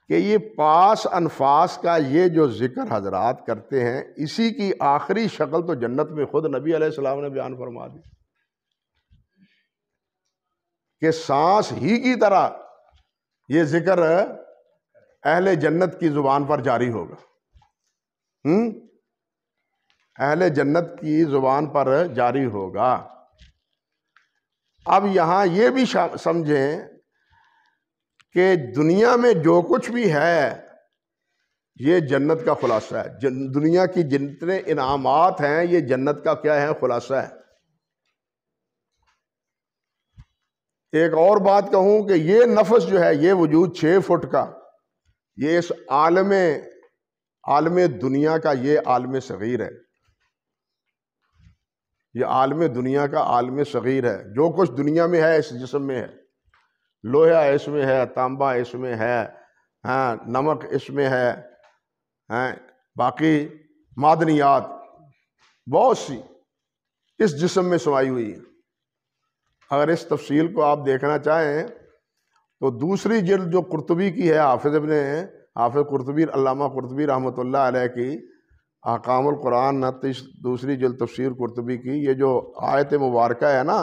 کہ یہ پاس انفاس کا یہ جو ذکر حضرات کرتے ہیں، اسی کی آخری شکل تو جنت میں خود نبی علیہ السلام نے بیان فرما دی کہ سانس ہی کی طرح یہ ذکر اہل جنت کی زبان پر جاری ہوگا۔ اہل جنت کی زبان پر جاری ہوگا۔ اب یہاں یہ بھی سمجھیں کہ دنیا میں جو کچھ بھی ہے یہ جنت کا خلاصہ ہے۔ دنیا کی جتنے انعامات ہیں یہ جنت کا کیا ہے؟ خلاصہ ہے۔ ایک اور بات کہوں کہ یہ نفس جو ہے، یہ وجود 6 فٹ کا، یہ اس عالم دنیا کا یہ عالم صغیر ہے۔ یہ عالم دنیا کا عالم صغیر ہے۔ جو کچھ دنیا میں ہے اس جسم میں ہے، لوہا اس میں ہے، تانبا اس میں ہے، نمک اس میں ہے، باقی معدنیات بہت سی اس جسم میں سمائی ہوئی ہیں۔ اگر اس تفصیل کو آپ دیکھنا چاہیں تو دوسری جلد جو قرطبی کی ہے، حافظ قرطبی، علامہ قرطبی رحمۃ اللہ علیہ کی احکام القرآن، دوسری جلد تفسیر قرطبی کی، یہ جو آیت مبارکہ ہے نا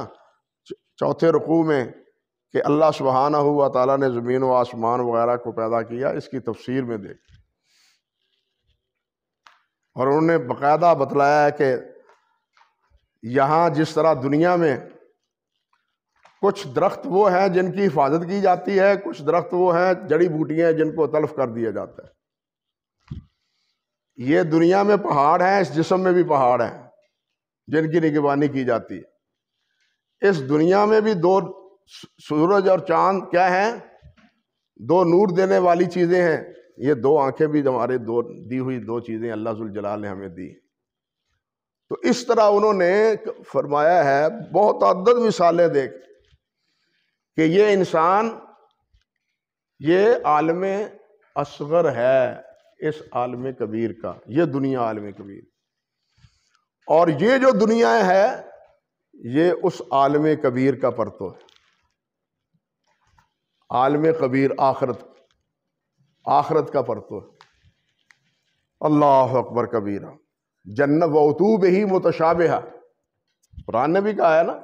4 رکوع میں کہ اللہ سبحانہ و تعالیٰ نے زمین و آسمان وغیرہ کو پیدا کیا، اس کی تفسیر میں دیکھ، اور انہوں نے باقاعدہ بتلایا ہے کہ یہاں جس طرح دنیا میں کچھ درخت وہ ہیں جن کی حفاظت کی جاتی ہے، کچھ درخت وہ ہیں جڑی بوٹیاں جن کو تلف کر دیا جاتا ہے، یہ دنیا میں پہاڑ ہیں، اس جسم میں بھی پہاڑ ہیں جن کی نگہبانی کی جاتی ہے۔ اس دنیا میں بھی 2 سورج اور چاند کیا ہیں؟ 2 نور دینے والی چیزیں ہیں۔ یہ 2 آنکھیں بھی ہمارے دی ہوئی 2 چیزیں اللہ ذوالجلال نے ہمیں دی۔ تو اس طرح انہوں نے فرمایا ہے، بہت عدد مثالیں دیکھ کہ یہ انسان یہ عالم اصغر ہے اس عالم کبیر کا، یہ دنیا عالم کبیر، اور یہ جو دنیا ہے یہ اس عالم کبیر کا پرتو ہے۔ عالم کبیر آخرت کا پرتو ہے۔ اللہ اکبر کبیرہ۔ جنت وَأُتُوا بِهِ متشابہہ، قرآن نے بھی کہا ہے نا،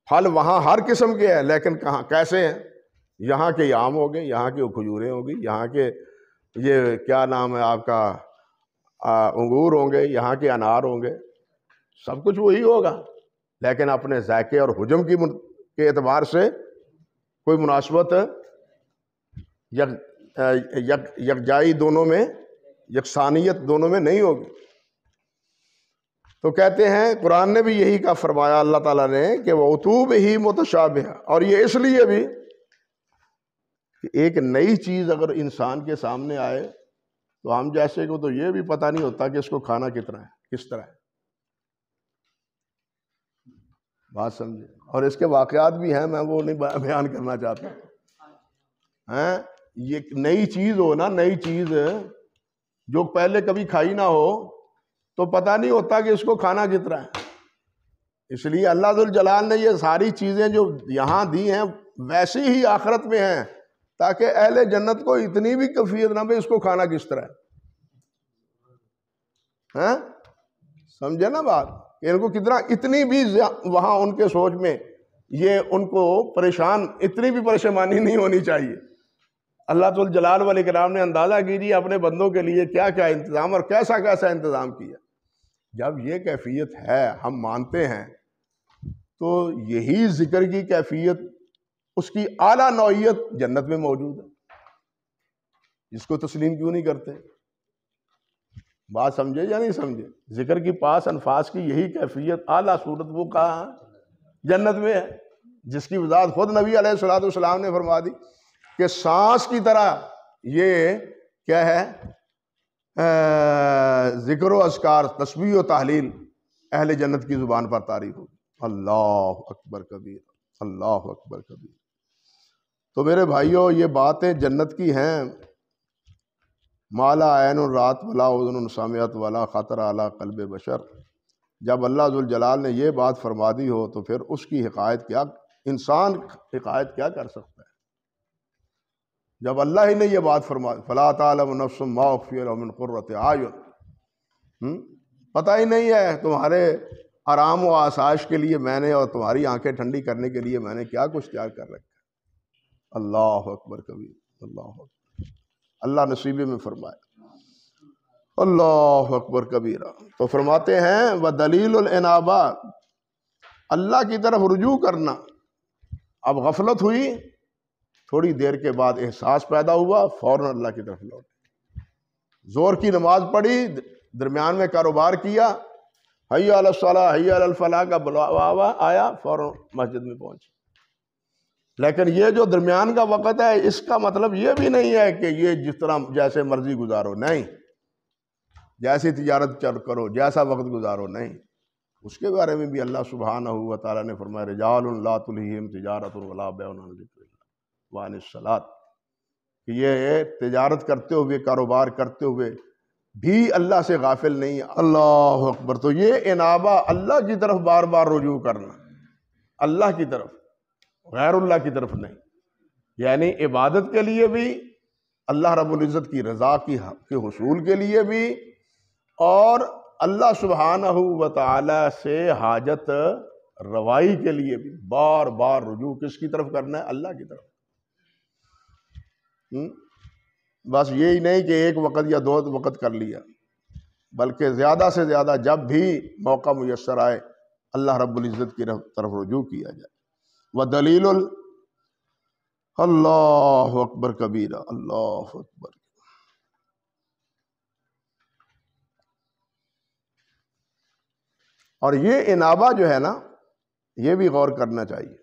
پھل وہاں ہر قسم کے ہیں، لیکن کہاں کیسے ہیں؟ یہاں کے آم ہو گئے، یہاں کے کھجوریں ہوں گی، یہاں کے یہ کیا نام ہے آپ کا انگور ہوں گے، یہاں کے انار ہوں گے، سب کچھ وہی ہوگا، لیکن اپنے ذائقے اور حجم کے اعتبار سے کوئی مناسبت یکجائی دونوں میں، یکسانیت دونوں میں نہیں ہوگی۔ تو کہتے ہیں قرآن نے بھی یہی کا فرمایا اللہ تعالیٰ نے کہ وَأُتُوا بِهِ متشابہہ، اور یہ اس لیے بھی کہ ایک نئی چیز اگر انسان کے سامنے آئے تو ہم جیسے کو تو یہ بھی پتہ نہیں ہوتا کہ اس کو کھانا کس طرح ہے، بات سمجھے، اور اس کے واقعات بھی ہیں، میں وہ نہیں بیان کرنا چاہتا۔ یہ نئی چیز ہو نا، نئی چیز جو پہلے کبھی کھائی نہ ہو تو پتہ نہیں ہوتا کہ اس کو کھانا کس طرح ہے۔ اس لیے اللہ ذوالجلال نے یہ ساری چیزیں جو یہاں دی ہیں ویسی ہی آخرت میں ہیں، تاکہ اہل جنت کو اتنی بھی کیفیت نہ بھی اس کو کھانا کس طرح ہے۔ سمجھے نا بات؟ ان کو کتنا، اتنی بھی وہاں ان کے سوچ میں یہ ان کو اتنی بھی پریشانی نہیں ہونی چاہیے۔ اللہ ذوالجلال والاکرام نے اندازہ کیجیے اپنے بندوں کے لیے کیا کیا انتظام اور کیسا کیسا انتظام کیا۔ جب یہ کیفیت ہے، ہم مانتے ہیں، تو یہی ذکر کی کیفیت، اس کی اعلیٰ نوعیت جنت میں موجود ہے۔ اس کو تسلیم کیوں نہیں کرتے؟ بات سمجھے یا نہیں سمجھے؟ ذکر کی پاس انفاس کی یہی کیفیت اعلیٰ صورت وہ کہاں ہے؟ جنت میں ہے، جس کی وضاحت خود نبی علیہ الصلوۃ والسلام نے فرما دی کہ سانس کی طرح یہ کیا ہے، ذکر و اذکار، تسبیح و تحلیل اہل جنت کی زبان پر طاری ہوگی۔ اللہ اکبر کبیر، اللہ اکبر کبیر۔ تو میرے بھائیوں، یہ باتیں جنت کی ہیں، مالا عین رات ولا اذن سمعت ولا خطر علی قلب بشر۔ جب اللہ ذوالجلال نے یہ بات فرما دی ہو تو پھر اس کی حکایت کیا، انسان حکایت کیا کر سکتا ہے؟ جب اللہ ہی نے یہ بات فرما دی، فلا تعلم نفس ما اخفی لهم من قرۃ اعین، پتہ ہی نہیں ہے تمہارے آرام و آسائش کے لیے میں نے اور تمہاری آنکھیں ٹھنڈی کرنے کے لیے میں نے کیا کچھ تیار کر رکھا ہے۔ اللہ اکبر کبیر، اللہ اکبر، اللہ نصیبے میں فرمائے، اللہ اکبر کبیرہ۔ تو فرماتے ہیں وَدَلِيلُ الْإِنَابَةِ، اللہ کی طرف رجوع کرنا۔ اب غفلت ہوئی، تھوڑی دیر کے بعد احساس پیدا ہوا، فوراً اللہ کی طرف لوٹے۔ زور کی نماز پڑھی، درمیان میں کاروبار کیا، حی علی الصلاۃ حی علی الفلاح کا بلاوا آیا، فوراً مسجد میں پہنچے۔ لیکن یہ جو درمیان کا وقت ہے، اس کا مطلب یہ بھی نہیں ہے کہ یہ جس طرح جیسے مرضی گزارو، نہیں، جیسی تجارت کرو، جیسا وقت گزارو، نہیں۔ اس کے بارے میں بھی اللہ سبحانہ و تعالیٰ نے فرمایا رجال لا تلہیہم تجارت ولا بیع عن ذکر اللہ وعن الصلاۃ، کہ یہ تجارت کرتے ہوئے، کاروبار کرتے ہوئے بھی اللہ سے غافل نہیں ہے۔ اللہ اکبر۔ تو یہ انابہ، اللہ کی طرف بار بار رجوع کرنا، اللہ کی طرف، غیر اللہ کی طرف نہیں، یعنی عبادت کے لیے بھی، اللہ رب العزت کی رضا کے حصول کے لیے بھی، اور اللہ سبحانہ و تعالی سے حاجت روائی کے لیے بھی بار بار رجوع کس کی طرف کرنا ہے؟ اللہ کی طرف۔ بس یہی نہیں کہ ایک وقت یا دو وقت کر لیا، بلکہ زیادہ سے زیادہ جب بھی موقع میسر آئے اللہ رب العزت کی طرف رجوع کیا جائے۔ وَدَلِيلُ اللہ اکبر کبیرہ، اللہ اکبر۔ اور یہ انابہ جو ہے نا، یہ بھی غور کرنا چاہیے۔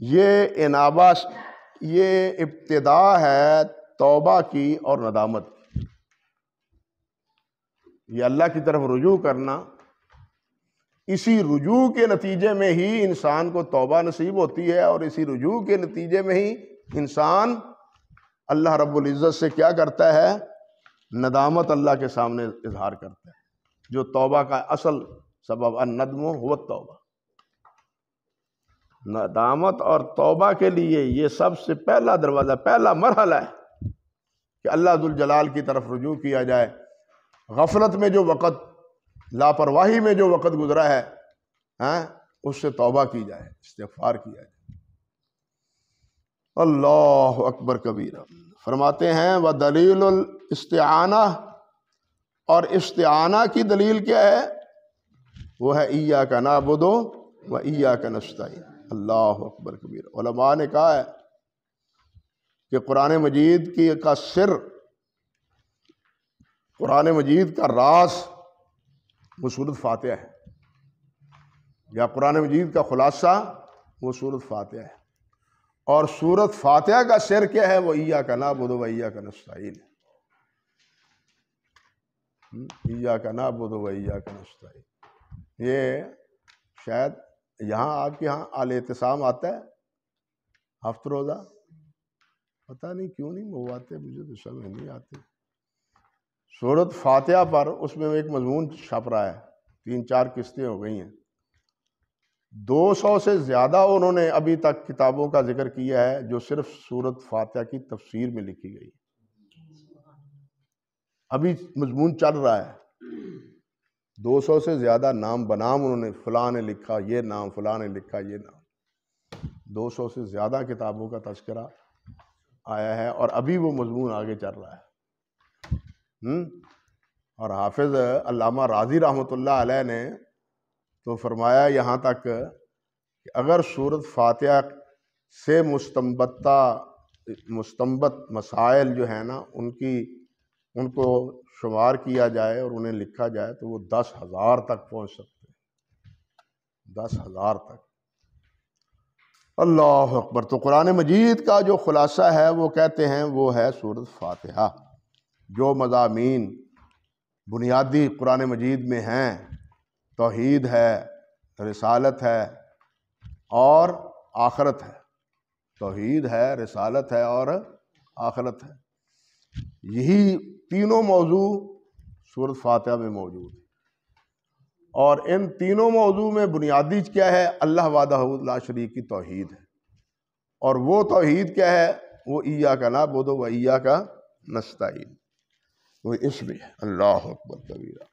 یہ انابہ، یہ ابتدا ہے توبہ کی اور ندامت کی۔ یہ اللہ کی طرف رجوع کرنا، اسی رجوع کے نتیجے میں ہی انسان کو توبہ نصیب ہوتی ہے، اور اسی رجوع کے نتیجے میں ہی انسان اللہ رب العزت سے کیا کرتا ہے؟ ندامت اللہ کے سامنے اظہار کرتا ہے، جو توبہ کا اصل سبب الندم هو التوبہ۔ ندامت اور توبہ کے لیے یہ سب سے پہلا دروازہ، پہلا مرحلہ ہے کہ اللہ ذوالجلال کی طرف رجوع کیا جائے۔ غفلت میں جو وقت، لاپرواہی میں جو وقت گزرا ہے، اس سے توبہ کی جائے، استغفار کیا جائے۔ اللہ اکبر کبیرہ۔ فرماتے ہیں وَدَلِيلُ الْإِسْتِعَانَةِ، اور استعانہ کی دلیل کیا ہے؟ وہ ہے ایاک نعبد و ایاک نستعین۔ اللہ اکبر کبیرہ۔ علماء نے کہا ہے کہ قرآن مجید کا سر، قرآن مجید کا راز وہ سورۃ فاتحہ ہے، یا قرآن مجید کا خلاصہ وہ سورۃ فاتحہ ہے، اور سورۃ فاتحہ کا سر کیا ہے؟ وہ ایاک نعبد و ایاک نستعین، ایاک نعبد و ایاک نستعین۔ یہ شاید یہاں آپ کے یہاں الاعتصام آتا ہے ہفتہ روزہ، پتہ نہیں کیوں نہیں وہ آتے، مجھے تو سمجھ نہیں آتے۔ سورۃ فاتحہ پر اس میں ایک مضمون چھپ رہا ہے، 3-4 قسطیں ہو گئی ہیں، 200 سے زیادہ انہوں نے ابھی تک کتابوں کا ذکر کیا ہے جو صرف سورۃ فاتحہ کی تفسیر میں لکھی گئی، ابھی مضمون چل رہا ہے۔ 200 سے زیادہ نام بنام انہوں نے، فلاں نے لکھا یہ نام، فلاں نے لکھا یہ نام، 200 سے زیادہ کتابوں کا تذکرہ آیا ہے، اور ابھی وہ مضمون آگے چل رہا ہے۔ اور حافظ علامہ رازی رحمۃ اللہ علیہ نے تو فرمایا یہاں تک کہ اگر سورۃ فاتحہ سے مستنبطہ مستنبط مسائل جو ہیں نا ان کو شمار کیا جائے اور انہیں لکھا جائے تو وہ 10,000 تک پہنچ سکتے ہیں، 10,000 تک۔ اللہ اکبر۔ تو قرآن مجید کا جو خلاصہ ہے وہ کہتے ہیں وہ ہے سورۃ فاتحہ۔ جو مضامین بنیادی قرآن مجید میں ہیں، توحید ہے، رسالت ہے اور آخرت ہے، توحید ہے، رسالت ہے اور آخرت ہے، یہی تینوں موضوع سورۃ فاتحہ میں موجود ہیں۔ اور ان تینوں موضوع میں بنیادی کیا ہے؟ اللہ وحدہ لا شریک کی توحید ہے۔ اور وہ توحید کیا ہے؟ وہ ایاک نعبد و ایاک نستعین، وہ اس میں ہے۔ اللہ اکبر کبیرہ،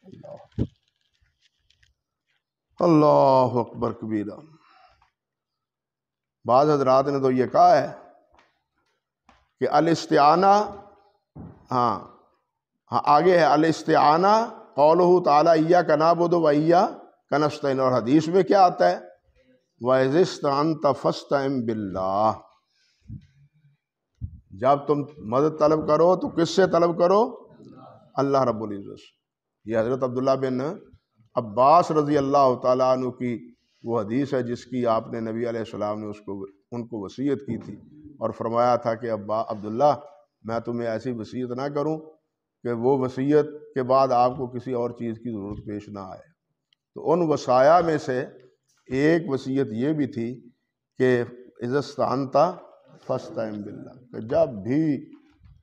اللہ اکبر کبیرہ۔ بعض حضرات نے تو یہ کہا ہے کہ الاستعانہ، ہاں آگے ہے الاستعانہ قولہ تعالیٰ ایاک نعبد و ایاک نستعین، اور حدیث میں کیا آتا ہے؟ وَإِذِ اسْتَعَنْتَ فَاسْتَعِنْ بِاللَّهِ، جب تم مدد طلب کرو تو کس سے طلب کرو؟ اللہ رب العزت سے۔ یہ حضرت عبداللہ بن عباس رضی اللہ تعالیٰ عنہ کی وہ حدیث ہے جس کی آپ نے نبی علیہ السلام نے ان کو وصیت کی تھی اور فرمایا تھا کہ عبداللہ میں تمہیں ایسی وصیت نہ کروں کہ وہ وصیت کے بعد آپ کو کسی اور چیز کی ضرورت پیش نہ آئے۔ تو ان وصایا میں سے ایک وصیت یہ بھی تھی کہ اذا استعنت فاستعن باللہ، کہ جب بھی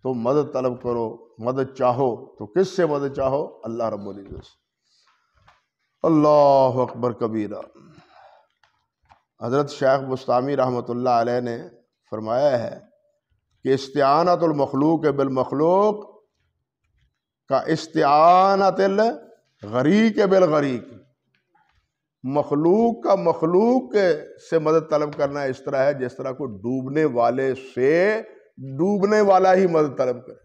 تم مدد طلب کرو، مدد چاہو تو کس سے مدد چاہو؟ اللہ رب العزت سے۔ اللہ اکبر کبیرہ۔ حضرت شیخ بستامی رحمۃ اللہ علیہ نے فرمایا ہے کہ استعانت المخلوق بالمخلوق کا استعانت الغریق بالغریق، مخلوق کا مخلوق سے مدد طلب کرنا اس طرح ہے جس طرح کوئی ڈوبنے والے سے ڈوبنے والا ہی مدد طلب کرے۔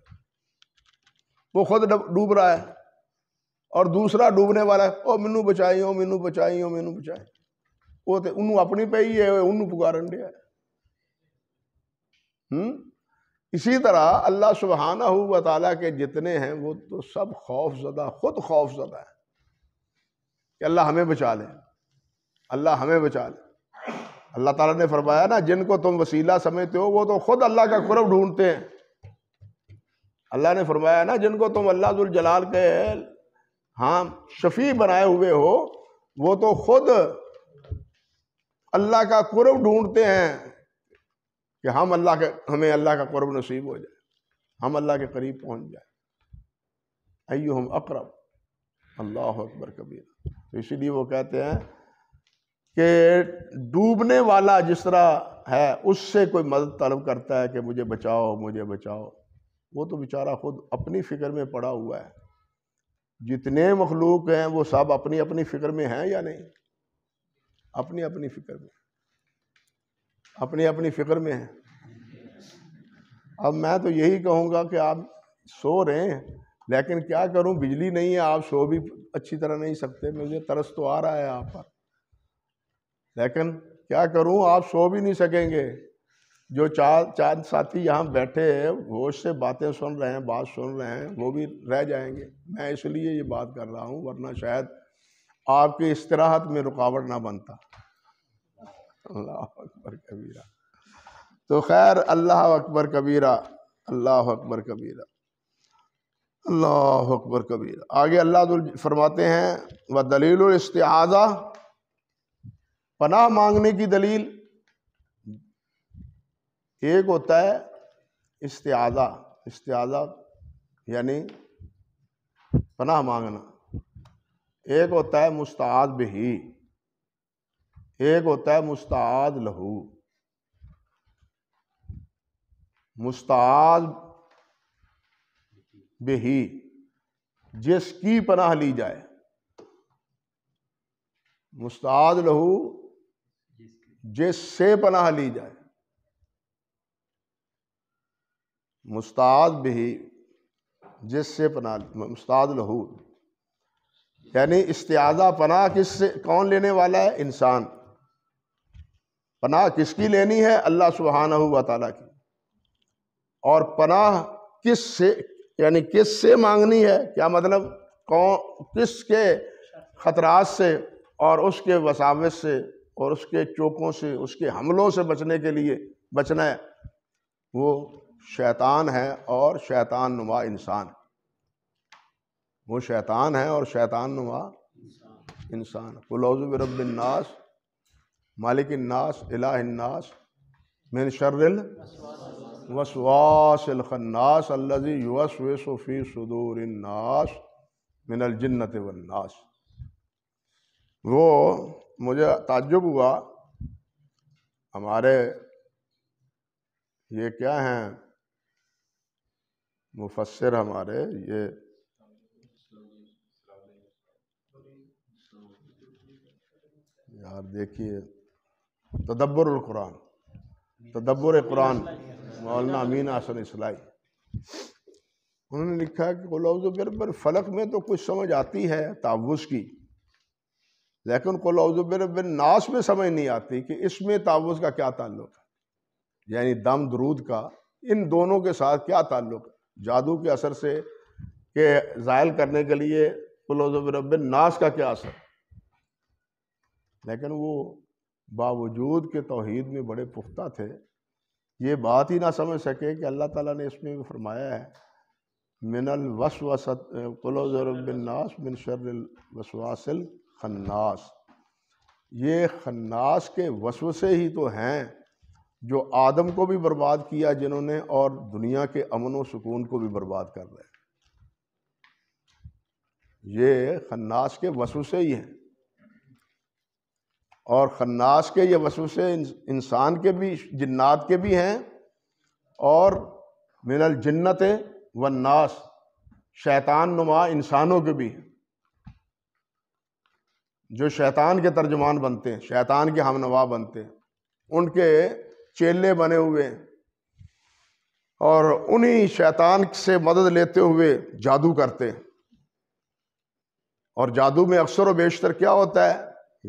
وہ خود ڈوب رہا ہے اور دوسرا ڈوبنے والا ہے، او مینوں بچائی، او مینوں بچائی، او مینوں بچائی، وہ تو انہوں اپنی پہ ہی ہے، انہوں پکارن دیا ہے۔ اسی طرح اللہ سبحانہ و تعالیٰ کے جتنے ہیں وہ تو سب خوف زدہ، خود خوف زدہ ہے کہ اللہ ہمیں بچا لے، اللہ ہمیں بچا لے۔ اللہ تعالیٰ نے فرمایا نا جن کو تم وسیلہ سمجھتے ہو وہ تو خود اللہ کا قرب ڈھونڈتے ہیں۔ اللہ نے فرمایا نا جن کو تم اللہ ذوالجلال کے شفیع بنائے ہوئے ہو وہ تو خود اللہ کا قرب ڈھونڈتے ہیں کہ ہمیں اللہ کا قرب نصیب ہو جائے، ہم اللہ کے قریب پہنچ جائیں۔ ایہم اقرب، اللہ اکبر کبیرہ۔ تو اسی لیے وہ کہتے ہیں کہ ڈوبنے والا جس طرح ہے اس سے کوئی مدد طلب کرتا ہے کہ مجھے بچاؤ، مجھے بچاؤ، وہ تو بیچارہ خود اپنی فکر میں پڑا ہوا ہے۔ جتنے مخلوق ہیں وہ سب اپنی اپنی فکر میں ہیں یا نہیں؟ اپنی اپنی فکر میں، اپنی اپنی فکر میں ہیں۔ اب میں تو یہی کہوں گا کہ آپ سو رہے ہیں، لیکن کیا کروں، بجلی نہیں ہے، آپ سو بھی اچھی طرح نہیں سکتے، مجھے ترس تو آ رہا ہے آپ پر، لیکن کیا کروں، آپ سو بھی نہیں سکیں گے۔ جو چار ساتھی یہاں بیٹھے ہیں ہوش سے باتیں سن رہے ہیں، بات سن رہے ہیں، وہ بھی رہ جائیں گے۔ میں اس لیے یہ بات کر رہا ہوں، ورنہ شاید آپ کی استراحت میں رکاوٹ نہ بنتا۔ اللہ اکبر کبیرہ۔ تو خیر، اللہ اکبر کبیرہ، اللہ اکبر کبیرہ، اللہ اکبر کبیرہ۔ آگے اللہ فرماتے ہیں وَدَلِيلُ الْإِسْتِعَاذَةِ، پناہ مانگنے کی دلیل ایک ہوتا ہے استعاذہ، استعاذہ یعنی پناہ مانگنا، ایک ہوتا ہے مستعاذ بہ، ایک ہوتا ہے مستعاذ لہو۔ مستعاذ بہ جس کی پناہ لی جائے، مستعاذ لہو جس سے پناہ لی جائے، مستعاذ بہ جس سے پناہ، مستعاذ لہو یعنی استعاذہ پناہ کس سے، کون لینے والا ہے؟ انسان۔ پناہ کس کی لینی ہے؟ اللہ سبحانہ و تعالیٰ کی۔ اور پناہ کس سے، یعنی کس سے مانگنی ہے، کیا مطلب کس کے خطرات سے اور اس کے وساوس سے اور اس کے چوکوں سے، اس کے حملوں سے بچنے کے لیے بچنا ہے؟ وہ شیطان ہے اور شیطان نما انسان ہے، وہ شیطان ہے اور شیطان نما انسان۔ قل اعوذ برب الناس مالک الناس الہ الناس من شر الوسواس الخناس الذی یوسوس فی صدور الناس من الجنۃ والناس۔ وہ مجھے تعجب ہوا، ہمارے یہ کیا ہیں مفسر ہمارے، یہ یار دیکھیے تدبر القرآن، تدبر قرآن، مولانا امین حسن اصلاحی، انہوں نے لکھا کہ قل اعوذ برب الفلق میں تو کچھ سمجھ آتی ہے تعوذ کی، لیکن قل اعوذ برب الناس میں سمجھ نہیں آتی کہ اس میں تعوذ کا کیا تعلق ہے، یعنی دم درود کا ان دونوں کے ساتھ کیا تعلق ہے، جادو کے اثر سے کہ زائل کرنے کے لیے قل اعوذ برب الناس کا کیا اثر؟ لیکن وہ باوجود کہ توحید میں بڑے پختہ تھے، یہ بات ہی نہ سمجھ سکے کہ اللہ تعالیٰ نے اس میں فرمایا ہے من الوسوسۃ، قل اعوذ برب الناس من شر الوسواس الخناس، یہ خناس کے وسوسے ہی تو ہیں جو آدم کو بھی برباد کیا جنہوں نے، اور دنیا کے امن و سکون کو بھی برباد کر رہے ہیں، یہ خناس کے وسوسے ہی ہیں۔ اور خناس کے یہ وسوسے انسان کے بھی، جنات کے بھی ہیں، اور من الجنت والناس، شیطان نما انسانوں کے بھی ہیں، جو شیطان کے ترجمان بنتے ہیں، شیطان کے ہم نوا بنتے ہیں، ان کے چیلے بنے ہوئے ہیں، اور انہی شیطان سے مدد لیتے ہوئے جادو کرتے ہیں۔ اور جادو میں اکثر و بیشتر کیا ہوتا ہے؟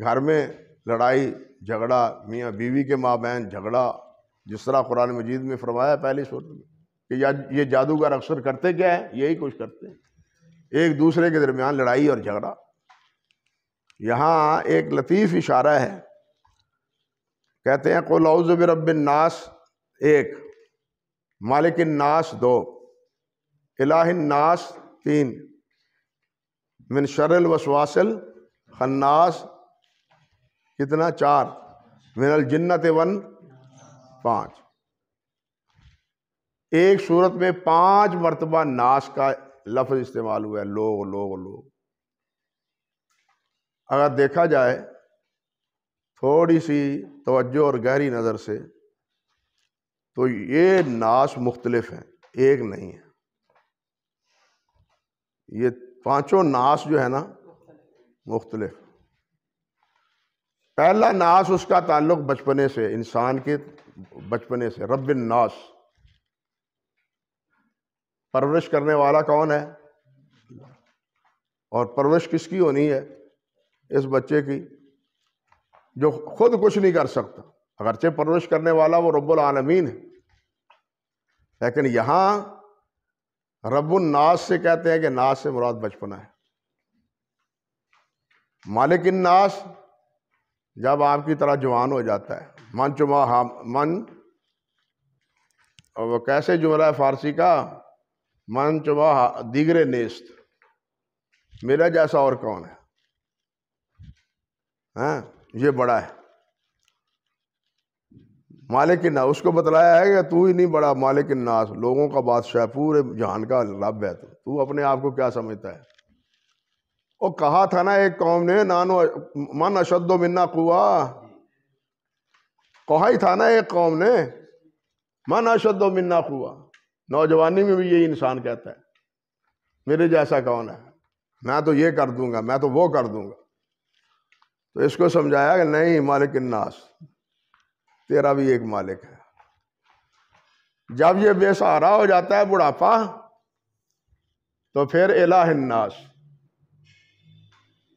گھر میں لڑائی جھگڑا، میاں بیوی کے مابین جھگڑا، جس طرح قرآن مجید میں فرمایا پہلی سورت میں کہ یہ جادوگر اکثر کرتے کیا ہے؟ یہی کچھ کرتے ہیں، ایک دوسرے کے درمیان لڑائی اور جھگڑا۔ یہاں ایک لطیف اشارہ ہے، کہتے ہیں قل اعوذ برب الناس 1، مالک الناس 2، الہ الناس 3، من شر الوسواس الخناس کتنا 4، من الجنت 5۔ ایک صورت میں 5 مرتبہ ناس کا لفظ استعمال ہوا ہے، لوگ لوگ لوگ۔ اگر دیکھا جائے تھوڑی سی توجہ اور گہری نظر سے تو یہ ناس مختلف ہیں، ایک نہیں ہے۔ یہ 5 ناس جو ہے نا مختلف۔ پہلا ناس اس کا تعلق بچپنے سے، انسان کے بچپنے سے، رب الناس، پرورش کرنے والا کون ہے؟ اور پرورش کس کی ہونی ہے؟ اس بچے کی جو خود کچھ نہیں کر سکتا، اگرچہ پرورش کرنے والا وہ رب العالمین ہے، لیکن یہاں رب الناس سے کہتے ہیں کہ ناس سے مراد بچپنا ہے۔ مالک الناس جب آپ کی طرح جوان ہو جاتا ہے، من چما من، اور وہ کیسے جملہ ہے فارسی کا، من چما دیگر نیست، میرا جیسا اور کون ہے، ہاں یہ بڑا ہے۔ مالک الناس اس کو بتلایا ہے کہ تو ہی نہیں بڑا، مالک الناس، لوگوں کا بادشاہ، پورے جہان کا رب ہے، تو اپنے آپ کو کیا سمجھتا ہے؟ وہ کہا تھا نا ایک قوم نے، نانو من اشد منا قوا، کہا ہی تھا نا ایک قوم نے من اشد منا قوا، نوجوانی میں بھی یہی انسان کہتا ہے میرے جیسا کون ہے، میں تو یہ کر دوں گا، میں تو وہ کر دوں گا۔ تو اس کو سمجھایا کہ نہیں، مالک الناس، تیرا بھی ایک مالک ہے۔ جب یہ بے سہارا ہو جاتا ہے بڑھاپا، تو پھر الہ الناس،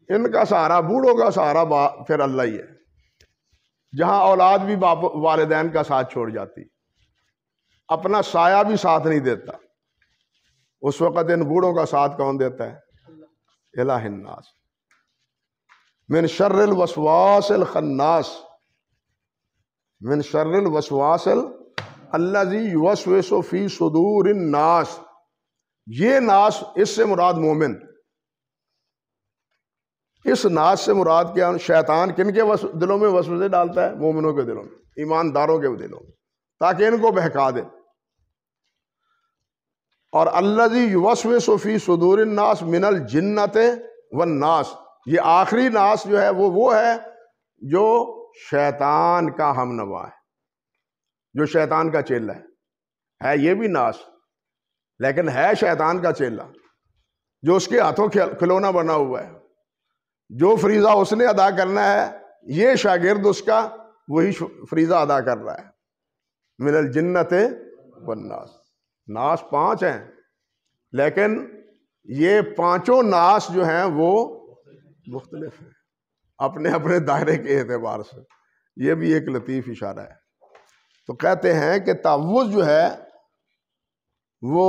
ان کا سہارا، بوڑھوں کا سہارا پھر اللہ ہی ہے، جہاں اولاد بھی والدین کا ساتھ چھوڑ جاتی، اپنا سایہ بھی ساتھ نہیں دیتا، اس وقت ان بوڑھوں کا ساتھ کون دیتا ہے؟ الہ الناس من شر الوسواس الخناس، من شر الوسواس الذی یوسوس فی صدور الناس. یہ ناس، اس سے مراد مومن. اس ناس سے مراد کیا؟ شیطان کن کے دلوں میں وسوسے ڈالتا ہے؟ مومنوں کے دلوں میں، ایمانداروں کے دلوں میں، تاکہ ان کو بہکا دے. اور الذی یوسوس فی صدور الناس من الجنۃ والناس، یہ آخری ناس جو ہے وہ ہے جو شیطان کا ہم نوا ہے، جو شیطان کا چیلا ہے یہ بھی ناس، لیکن ہے شیطان کا چیلا، جو اس کے ہاتھوں کھلونا بنا ہوا ہے. جو فریضہ اس نے ادا کرنا ہے، یہ شاگرد اس کا وہی فریضہ ادا کر رہا ہے. من الجنۃ والناس. ناس 5 ہیں، لیکن یہ 5 ناس جو ہیں وہ مختلف ہیں اپنے اپنے دائرے کے اعتبار سے. یہ بھی ایک لطیف اشارہ ہے. تو کہتے ہیں کہ تعوذ جو ہے وہ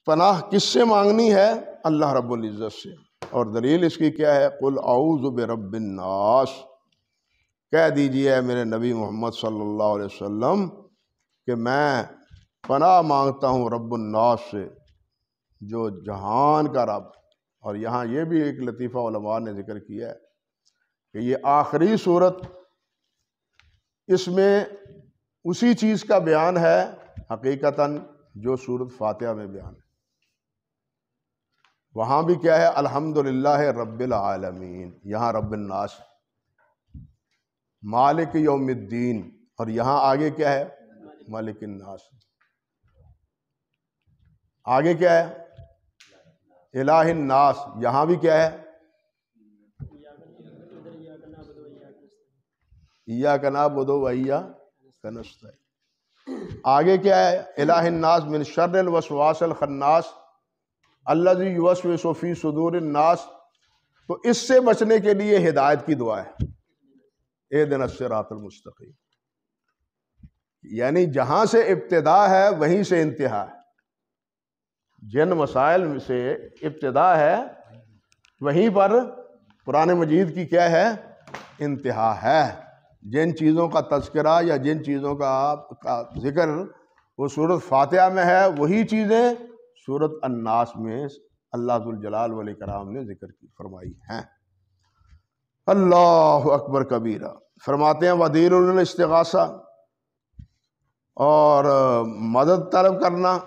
پناہ کس سے مانگنی ہے؟ اللہ رب العزت سے. اور دلیل اس کی کیا ہے؟ قل اعوذ برب الناس، کہہ دیجئے میرے نبی محمد صلی اللہ علیہ وسلم کہ میں پناہ مانگتا ہوں رب الناس سے، جو جہان کا رب. اور یہاں یہ بھی ایک لطیفہ علماء نے ذکر کیا ہے کہ یہ آخری صورت، اس میں اسی چیز کا بیان ہے حقیقتاً جو سورۃ فاتحہ میں بیان ہے. وہاں بھی کیا ہے؟ الحمدللہ رب العالمین. یہاں رب الناس، مالک یوم الدین. اور یہاں آگے کیا ہے؟ مالک الناس. آگے کیا ہے؟ الہ الناس. یہاں بھی کیا ہے؟ ایاک نعبد و ایاک نستعین. آگے کیا ہے؟ الہ الناس من شر الوسواس الخناس الذی یوسوس فی صدور الناس. تو اس سے بچنے کے لیے ہدایت کی دعا ہے، اہدنا الصراط المستقیم. یعنی جہاں سے ابتدا ہے وہیں سے انتہا ہے. جن مسائل سے ابتدا ہے وہیں پر قرآن مجید کی کیا ہے؟ انتہا ہے. جن چیزوں کا تذکرہ یا جن چیزوں کا ذکر وہ سورۃ فاتحہ میں ہے، وہی چیزیں سورۃ الناس میں اللہ ذوالجلال والاکرام نے ذکر کی فرمائی ہیں. اللہ اکبر کبیرہ. فرماتے ہیں ودلیل الاستغاثہ، اور مدد طلب کرنا،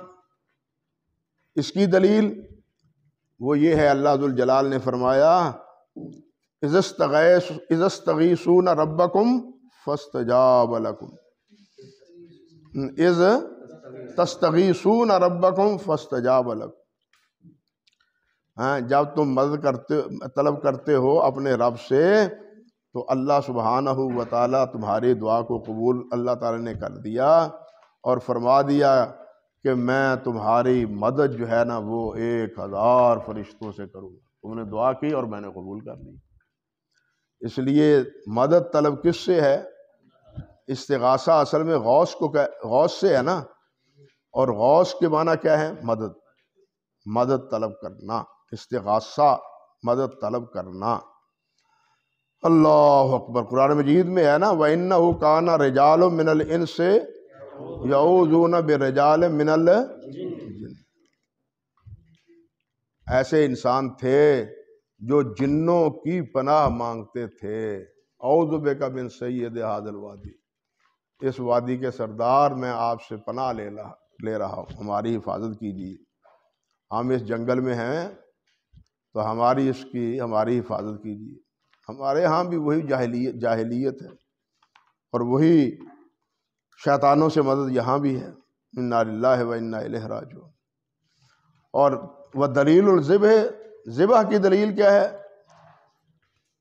اس کی دلیل وہ یہ ہے، اللہ ذوالجلال نے فرمایا اذ تستغیثون ربکم فاستجاب لکم، اذ تستغیثون ربکم فاستجاب لکم. جب تم مدد طلب کرتے ہو اپنے رب سے تو اللہ سبحانہ و تعالیٰ تمہاری دعا کو قبول اللہ تعالیٰ نے کر دیا اور فرما دیا کہ میں تمہاری مدد جو ہے نا وہ 1000 فرشتوں سے کروں گا. تم نے دعا کی اور میں نے قبول کر لی. اس لیے مدد طلب کس سے ہے؟ استغاثہ اصل میں غوث سے ہے نا، اور غوث کے معنی کیا ہے؟ مدد، مدد طلب کرنا. استغاثہ مدد طلب کرنا. اللہ اکبر. قرآن مجید میں ہے نا وَإِنَّهُ كَانَ رِجَالٌ مِّنَ الْإِنسِ يَعُوذُونَ بِرِجَالٍ مِّنَ الْجِنِّ. ایسے انسان تھے جو جنوں کی پناہ مانگتے تھے. اعوذ بک من سید ھذا الوادی، اس وادی کے سردار میں آپ سے پناہ لے رہا ہوں، ہماری حفاظت کیجیے. ہم اس جنگل میں ہیں تو ہماری حفاظت کیجیے. ہمارے ہاں بھی وہی جاہلیت ہے اور وہی شیطانوں سے مدد یہاں بھی ہے. انا للہ و انا الیہ راجعون. اور وہ دلیل الذبح، ذبح کی دلیل کیا ہے؟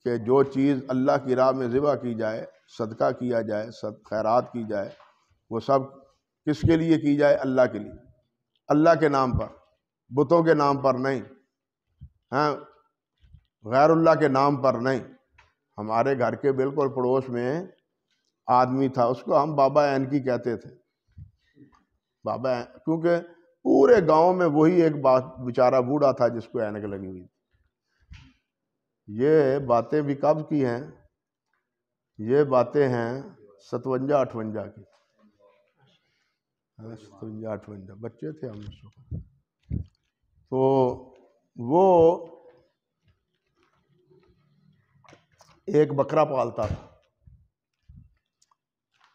کہ جو چیز اللہ کی راہ میں ذبح کی جائے، صدقہ کیا جائے، خیرات کی جائے، وہ سب کس کے لیے کی جائے؟ اللہ کے لیے، اللہ کے نام پر، بتوں کے نام پر نہیں، غیر اللہ کے نام پر نہیں. ہمارے گھر کے بالکل پڑوس میں آدمی تھا، اس کو ہم بابا اینکی کہتے تھے. بابا ہیں، کیونکہ پورے گاؤں میں وہی ایک بیچارہ بوڑھا تھا جس کو اینک لگی ہوئی تھی۔ یہ باتیں بھی کب کی ہیں؟ یہ باتیں ہیں 57-58 کی، 57-58 بچے تھے ہم اس وقت۔ تو وہ ایک بکرا پالتا تھا،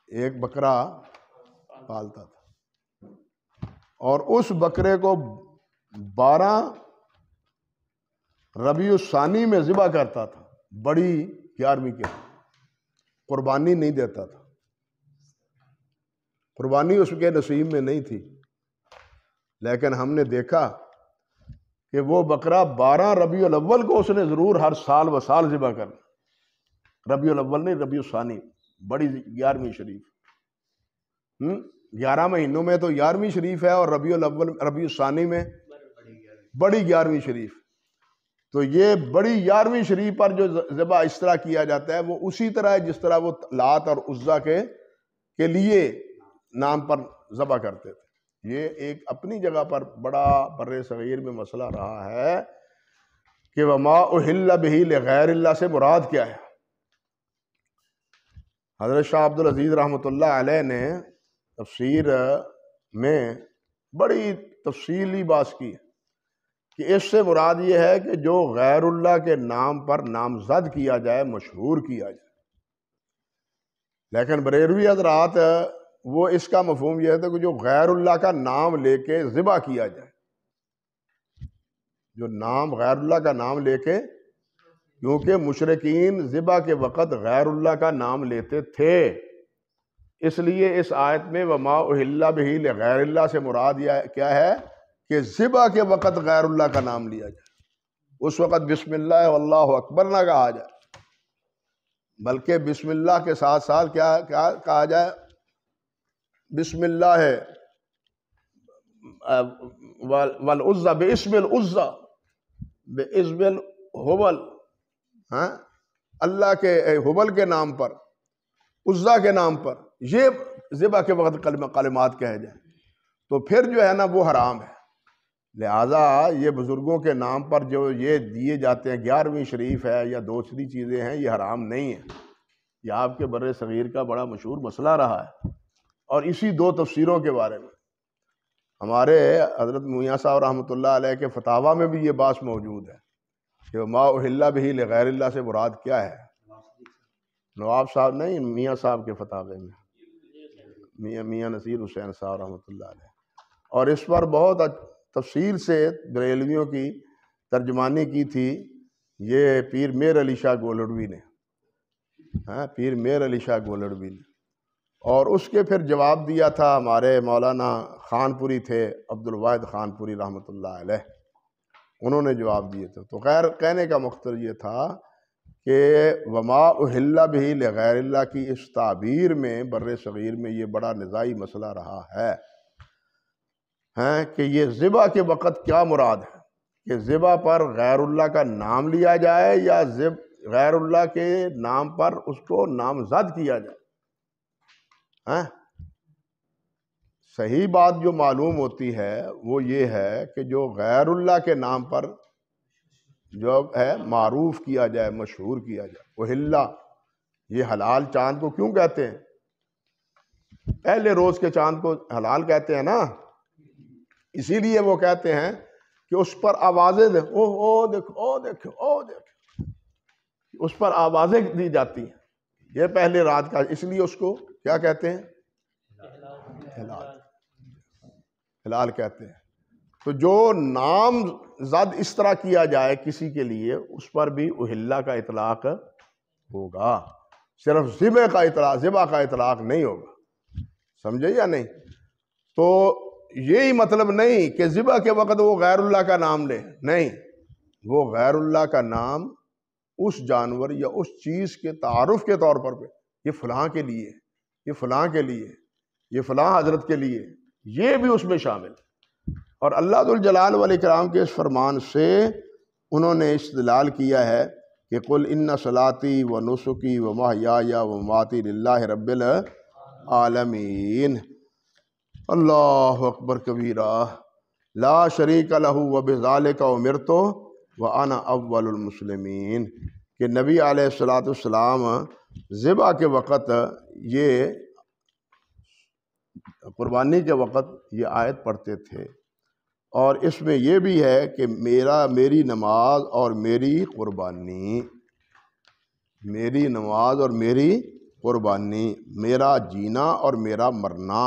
ایک بکرا پالتا تھا، اور اس بکرے کو 12 ربیع الثانی میں ذبح کرتا تھا، بڑی 11ویں کے، قربانی نہیں دیتا تھا، قربانی اس کے نصیب میں نہیں تھی، لیکن ہم نے دیکھا کہ وہ بکرا 12 ربیع الاول کو اس نے ضرور ہر سال و سال ذبح کرنا، ربیع الاول نہیں، ربیع الثانی، بڑی 11ویں شریف، 11 مہینوں میں تو 11ویں شریف ہے، اور ربیع الاول ربیع الثانی میں بڑی 11ویں شریف۔ تو یہ بڑی 11ویں شریف پر جو ذبح اس طرح کیا جاتا ہے، وہ اسی طرح ہے جس طرح وہ لات اور عزا کے لیے نام پر ذبح کرتے تھے۔ یہ ایک اپنی جگہ پر بڑا بر صغیر میں مسئلہ رہا ہے کہ وما اہل بہ لغیر اللہ سے مراد کیا ہے۔ حضرت شاہ عبد العزیز رحمۃ اللہ علیہ نے تفسیر میں بڑی تفصیلی بات کی ہے کہ اس سے مراد یہ ہے کہ جو غیر اللہ کے نام پر نامزد کیا جائے، مشہور کیا جائے۔ لیکن بریلوی حضرات وہ اس کا مفہوم یہ ہے کہ جو غیر اللہ کا نام لے کے ذبح کیا جائے، جو نام غیر اللہ کا نام لے کے، کیونکہ مشرکین ذبح کے وقت غیر اللہ کا نام لیتے تھے، اس لیے اس آیت میں وما اہل بہ لغیر اللہ سے مراد یہ کیا ہے کہ ذبح کے وقت غیر اللہ کا نام لیا جائے، اس وقت بسم اللہ واللہ اکبر نہ کہا جائے، بلکہ بسم اللہ کے ساتھ ساتھ کیا کہا جائے؟ بسم اللہ والعزى باسم العزى باسم الحبل، اللہ کے حبل کے نام پر، عزا کے نام پر، یہ ذبح کے وقت کلمات کہے جائیں تو پھر جو ہے نا وہ حرام ہے۔ لہٰذا یہ بزرگوں کے نام پر جو یہ دیے جاتے ہیں، 11ویں شریف ہے یا دوسری چیزیں ہیں، یہ حرام نہیں ہے۔ یہ آپ کے بر صغیر کا بڑا مشہور مسئلہ رہا ہے، اور اسی دو تفسیروں کے بارے میں ہمارے حضرت میاں صاحب رحمۃ اللہ علیہ کے فتاویٰ میں بھی یہ بات موجود ہے کہ ما اہل بہ لغیر اللہ سے مراد کیا ہے۔ نواب صاحب نہیں، میاں صاحب کے فتاوے میں، میاں نصیر حسین صاحب رحمۃ اللہ علیہ، اور اس پر بہت تفصیل سے بریلویوں کی ترجمانی کی تھی یہ پیر میر علی شاہ گولڑوی نے، پیر میر علی شاہ گولڑوی نے، اور اس کے پھر جواب دیا تھا ہمارے مولانا خان پوری تھے، عبد الواحد خان پوری رحمۃ اللہ علیہ، انہوں نے جواب دیے تھے۔ تو خیر کہنے کا مقصد یہ تھا کہ وما اہل بہ لغیر اللہ کی اس تعبیر میں بر صغیر میں یہ بڑا نزاعی مسئلہ رہا ہے کہ یہ ذبح کے وقت کیا مراد ہے، کہ ذبح پر غیر اللہ کا نام لیا جائے یا غیر اللہ کے نام پر اس کو نامزد کیا جائے۔ صحیح بات جو معلوم ہوتی ہے وہ یہ ہے کہ جو غیر اللہ کے نام پر جو ہے معروف کیا جائے، مشہور کیا جائے۔ اہلا، یہ حلال چاند کو کیوں کہتے ہیں؟ پہلے روز کے چاند کو حلال کہتے ہیں نا، اسی لیے وہ کہتے ہیں کہ اس پر آوازیں دیں، او دیکھو، او دیکھو، او دیکھو، اس پر آوازیں دی جاتی ہیں، یہ پہلے رات کا، اس لیے اس کو کیا کہتے ہیں؟ حلال کہتے ہیں۔ تو جو نام زد اس طرح کیا جائے کسی کے لیے، اس پر بھی اہلا کا اطلاق ہوگا، صرف ذبح کا اطلاق نہیں ہوگا، سمجھے یا نہیں؟ تو یہی مطلب نہیں کہ ذبح کے وقت وہ غیر اللہ کا نام لے، نہیں، وہ غیر اللہ کا نام اس جانور یا اس چیز کے تعارف کے طور پر یہ فلاں کے لیے، یہ فلاں کے لیے، یہ فلاں حضرت کے لیے، یہ بھی اس میں شامل۔ اور اللہ ذوالجلال والاکرام کے اس فرمان سے انہوں نے استدلال کیا ہے کہ قل ان صلاتی و نسکی و محیای و مماتی للہ رب العالمین، اللہ اکبر کبیرہ لا شریک لہ وبذالک امرت وانا اول المسلمین، کہ نبی علیہ الصلوۃ والسلام ذبح کے وقت، یہ قربانی کے وقت یہ آیت پڑھتے تھے، اور اس میں یہ بھی ہے کہ میری نماز اور میری قربانی، میری نماز اور میری قربانی، میرا جینا اور میرا مرنا،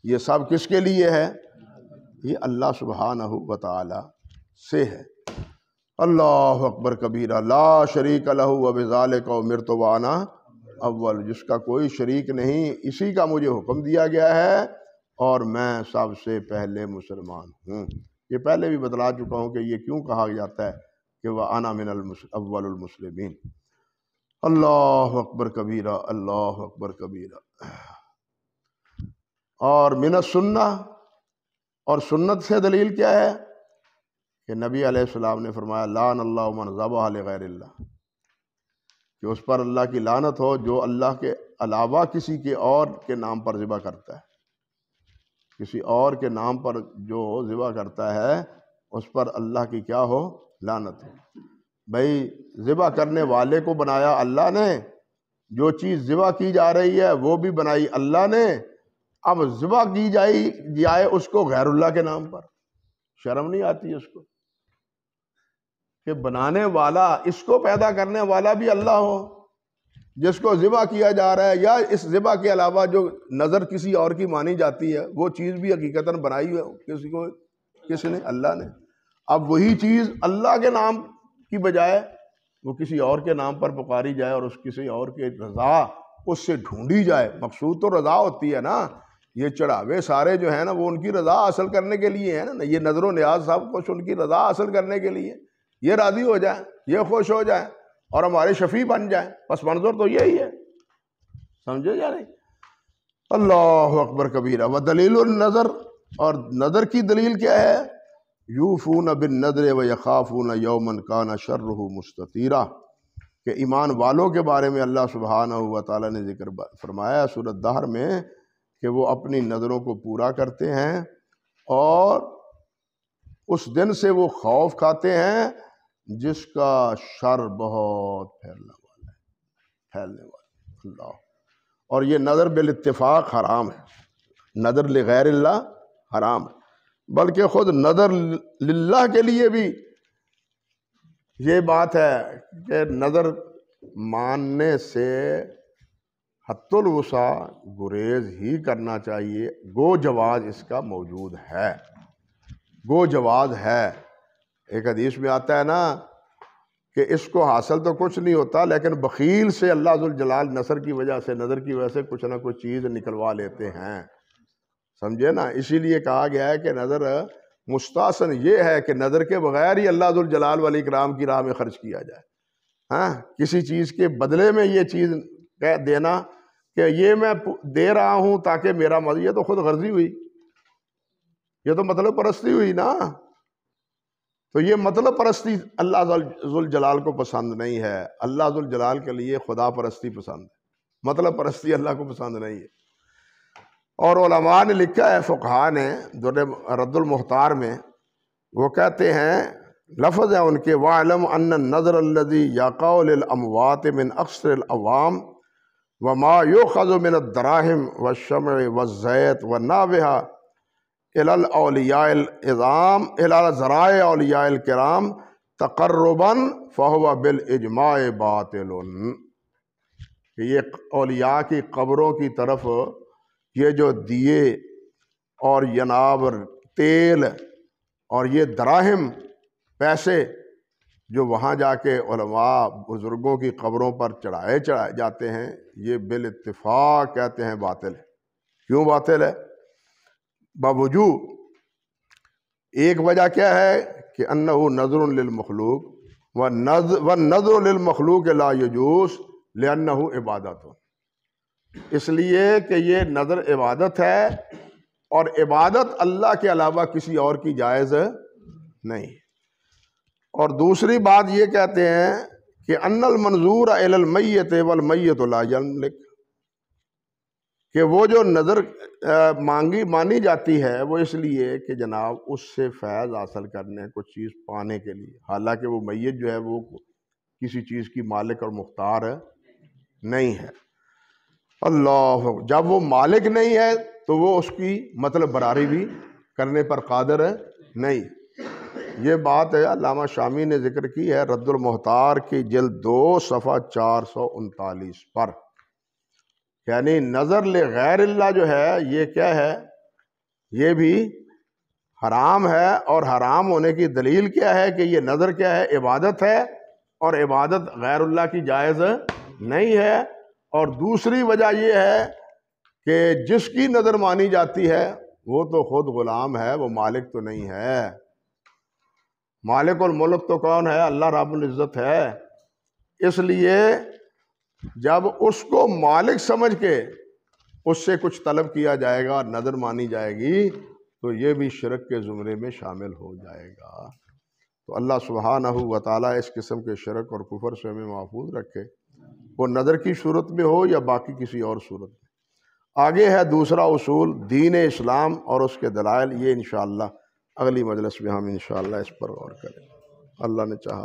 یہ سب کس کے لیے ہے؟ یہ اللہ سبحانہ و تعالی سے ہے۔ اللہ اکبر کبیرہ لا شریک لہ وبذالک امرت وانا اول، جس کا کوئی شریک نہیں، اسی کا مجھے حکم دیا گیا ہے اور میں سب سے پہلے مسلمان ہوں۔ یہ پہلے بھی بتلا چکا ہوں کہ یہ کیوں کہا جاتا ہے کہ وَأَنَا مِنَ اول المسلمین۔ اللہ اکبر کبیرہ، اللہ اکبر کبیرہ۔ اور من السنہ، اور سنت سے دلیل کیا ہے کہ نبی علیہ السلام نے فرمایا لعن اللہ من ذبح لغیر اللہ، کہ اس پر اللہ کی لعنت ہو جو اللہ کے علاوہ کسی کے اور کے نام پر ذبح کرتا ہے، کسی اور کے نام پر جو ذبح کرتا ہے اس پر اللہ کی کیا ہو؟ لعنت ہو۔ بھائی ذبح کرنے والے کو بنایا اللہ نے، جو چیز ذبح کی جا رہی ہے وہ بھی بنائی اللہ نے، اب ذبح کی جائے اس کو غیر اللہ کے نام پر، شرم نہیں آتی اس کو کہ بنانے والا، اس کو پیدا کرنے والا بھی اللہ ہو، جس کو ذبح کیا جا رہا ہے یا اس ذبح کے علاوہ جو نظر کسی اور کی مانی جاتی ہے وہ چیز بھی حقیقتاً بنائی ہے کس نے؟ اللہ نے۔ اب وہی چیز اللہ کے نام کی بجائے وہ کسی اور کے نام پر پکاری جائے اور اس کسی اور کے رضا اس سے ڈھونڈی جائے، مقصود تو رضا ہوتی ہے نا، یہ چڑھاوے سارے جو ہیں نا وہ ان کی رضا حاصل کرنے کے لیے ہیں نا، یہ نظر و نیاز سب کچھ ان کی رضا حاصل کرنے کے لیے، یہ راضی ہو جائیں، یہ خوش ہو جائیں اور ہمارے شفیع بن جائیں، پس منظر تو یہی ہے، سمجھے یا نہیں؟ اللہ اکبر کبیرہ۔ ودلیل النظر، اور نظر کی دلیل کیا ہے؟ یوفون بالنذر ویخافون یوما کان شرہ مستطیرا، کہ ایمان والوں کے بارے میں اللہ سبحانہ و تعالیٰ نے ذکر فرمایا سورۃ دہر میں کہ وہ اپنی نظروں کو پورا کرتے ہیں اور اس دن سے وہ خوف کھاتے ہیں جس کا شر بہت پھیلنے والا ہے، اللہ۔ اور یہ نظر بالاتفاق حرام ہے، نظر لغیر اللہ حرام ہے، بلکہ خود نظر للہ کے لیے بھی یہ بات ہے کہ نظر ماننے سے حت الوسع گریز ہی کرنا چاہیے، گو جواز اس کا موجود ہے، گو جواز ہے۔ ایک حدیث میں آتا ہے نا کہ اس کو حاصل تو کچھ نہیں ہوتا لیکن بخیل سے اللہ ذوالجلال نظر کی وجہ سے کچھ نہ کچھ چیز نکلوا لیتے ہیں، سمجھے نا؟ اسی لیے کہا گیا ہے کہ نظر مستحسن یہ ہے کہ نظر کے بغیر ہی اللہ ذوالجلال والاکرام کی راہ میں خرچ کیا جائے، ہاں، کسی چیز کے بدلے میں یہ چیز کہہ دینا کہ یہ میں دے رہا ہوں تاکہ میرا مزہ، یہ تو خود غرضی ہوئی، یہ تو مطلب پرستی ہوئی نا۔ تو یہ مطلب پرستی اللہ ذوالجلال کو پسند نہیں ہے، اللہ ذوالجلال کے لیے خدا پرستی پسند ہے، مطلب پرستی اللہ کو پسند نہیں ہے۔ اور علماء نے لکھا ہے، فقہاء نے رد المختار میں، وہ کہتے ہیں، لفظ ہیں ان کے، وَاعْلَمْ أَنَّ النَّظْرَ الَّذِي يَقَعُ لِلْأَمْوَاتِ مِنْ أَقْصَى الْأَعْوَامِ وَمَا يُؤْخَذُ مِنَ الدَّرَاهِمِ وَالشَّمْعِ وَالزَّيْتِ وَالنَّابِحَةِ إِلَى الْأَوْلِيَاءِ الْعِظَامِ إِلَى ذَرَائِعِ أَوْلِيَاءِ الْكِرَامِ تَقَرُّبًا فَهُوَ بِالْإِجْمَاعِ بَاطِلٌ، کہ یہ اولیاء کی قبروں کی طرف یہ جو دیے اور یناب تیل اور یہ دراہم پیسے جو وہاں جا کے علماء بزرگوں کی قبروں پر چڑھائے جاتے ہیں، یہ بالاتفاق کہتے ہیں باطل ہے۔ کیوں باطل ہے؟ باوجود ایک وجہ کیا ہے کہ انہ نظر للمخلوق والنظر للمخلوق لا یجوز لانہ عبادت، اس لیے کہ یہ نظر عبادت ہے اور عبادت اللہ کے علاوہ کسی اور کی جائز نہیں۔ اور دوسری بات یہ کہتے ہیں کہ ان المنظور الی المیت والمیت لا یملک، کہ وہ جو نظر مانی جاتی ہے وہ اس لیے کہ جناب اس سے فیض حاصل کرنے، کچھ چیز پانے کے لیے، حالانکہ وہ میت جو ہے وہ کسی چیز کی مالک اور مختار نہیں ہے۔ اللہ، جب وہ مالک نہیں ہے تو وہ اس کی مطلب براری بھی کرنے پر قادر نہیں۔ یہ بات ہے علامہ شامی نے ذکر کی ہے رد المحتار کی جلد 2 صفحہ 439 پر، یعنی نظر لغیر اللہ جو ہے یہ کیا ہے؟ یہ بھی حرام ہے، اور حرام ہونے کی دلیل کیا ہے کہ یہ نظر کیا ہے؟ عبادت ہے، اور عبادت غیر اللہ کی جائز نہیں ہے۔ اور دوسری وجہ یہ ہے کہ جس کی نظر مانی جاتی ہے وہ تو خود غلام ہے، وہ مالک تو نہیں ہے۔ مالک الملک تو کون ہے؟ اللہ رب العزت ہے۔ اس لیے جب اس کو مالک سمجھ کے اس سے کچھ طلب کیا جائے گا، نظر مانی جائے گی، تو یہ بھی شرک کے زمرے میں شامل ہو جائے گا۔ تو اللہ سبحانہ و تعالیٰ اس قسم کے شرک اور کفر سے ہمیں محفوظ رکھے، وہ نظر کی صورت میں ہو یا باقی کسی اور صورت میں۔ آگے ہے دوسرا اصول دین اسلام اور اس کے دلائل، یہ انشاءاللہ اگلی مجلس میں ہم انشاءاللہ اس پر غور کریں، اللہ نے چاہا۔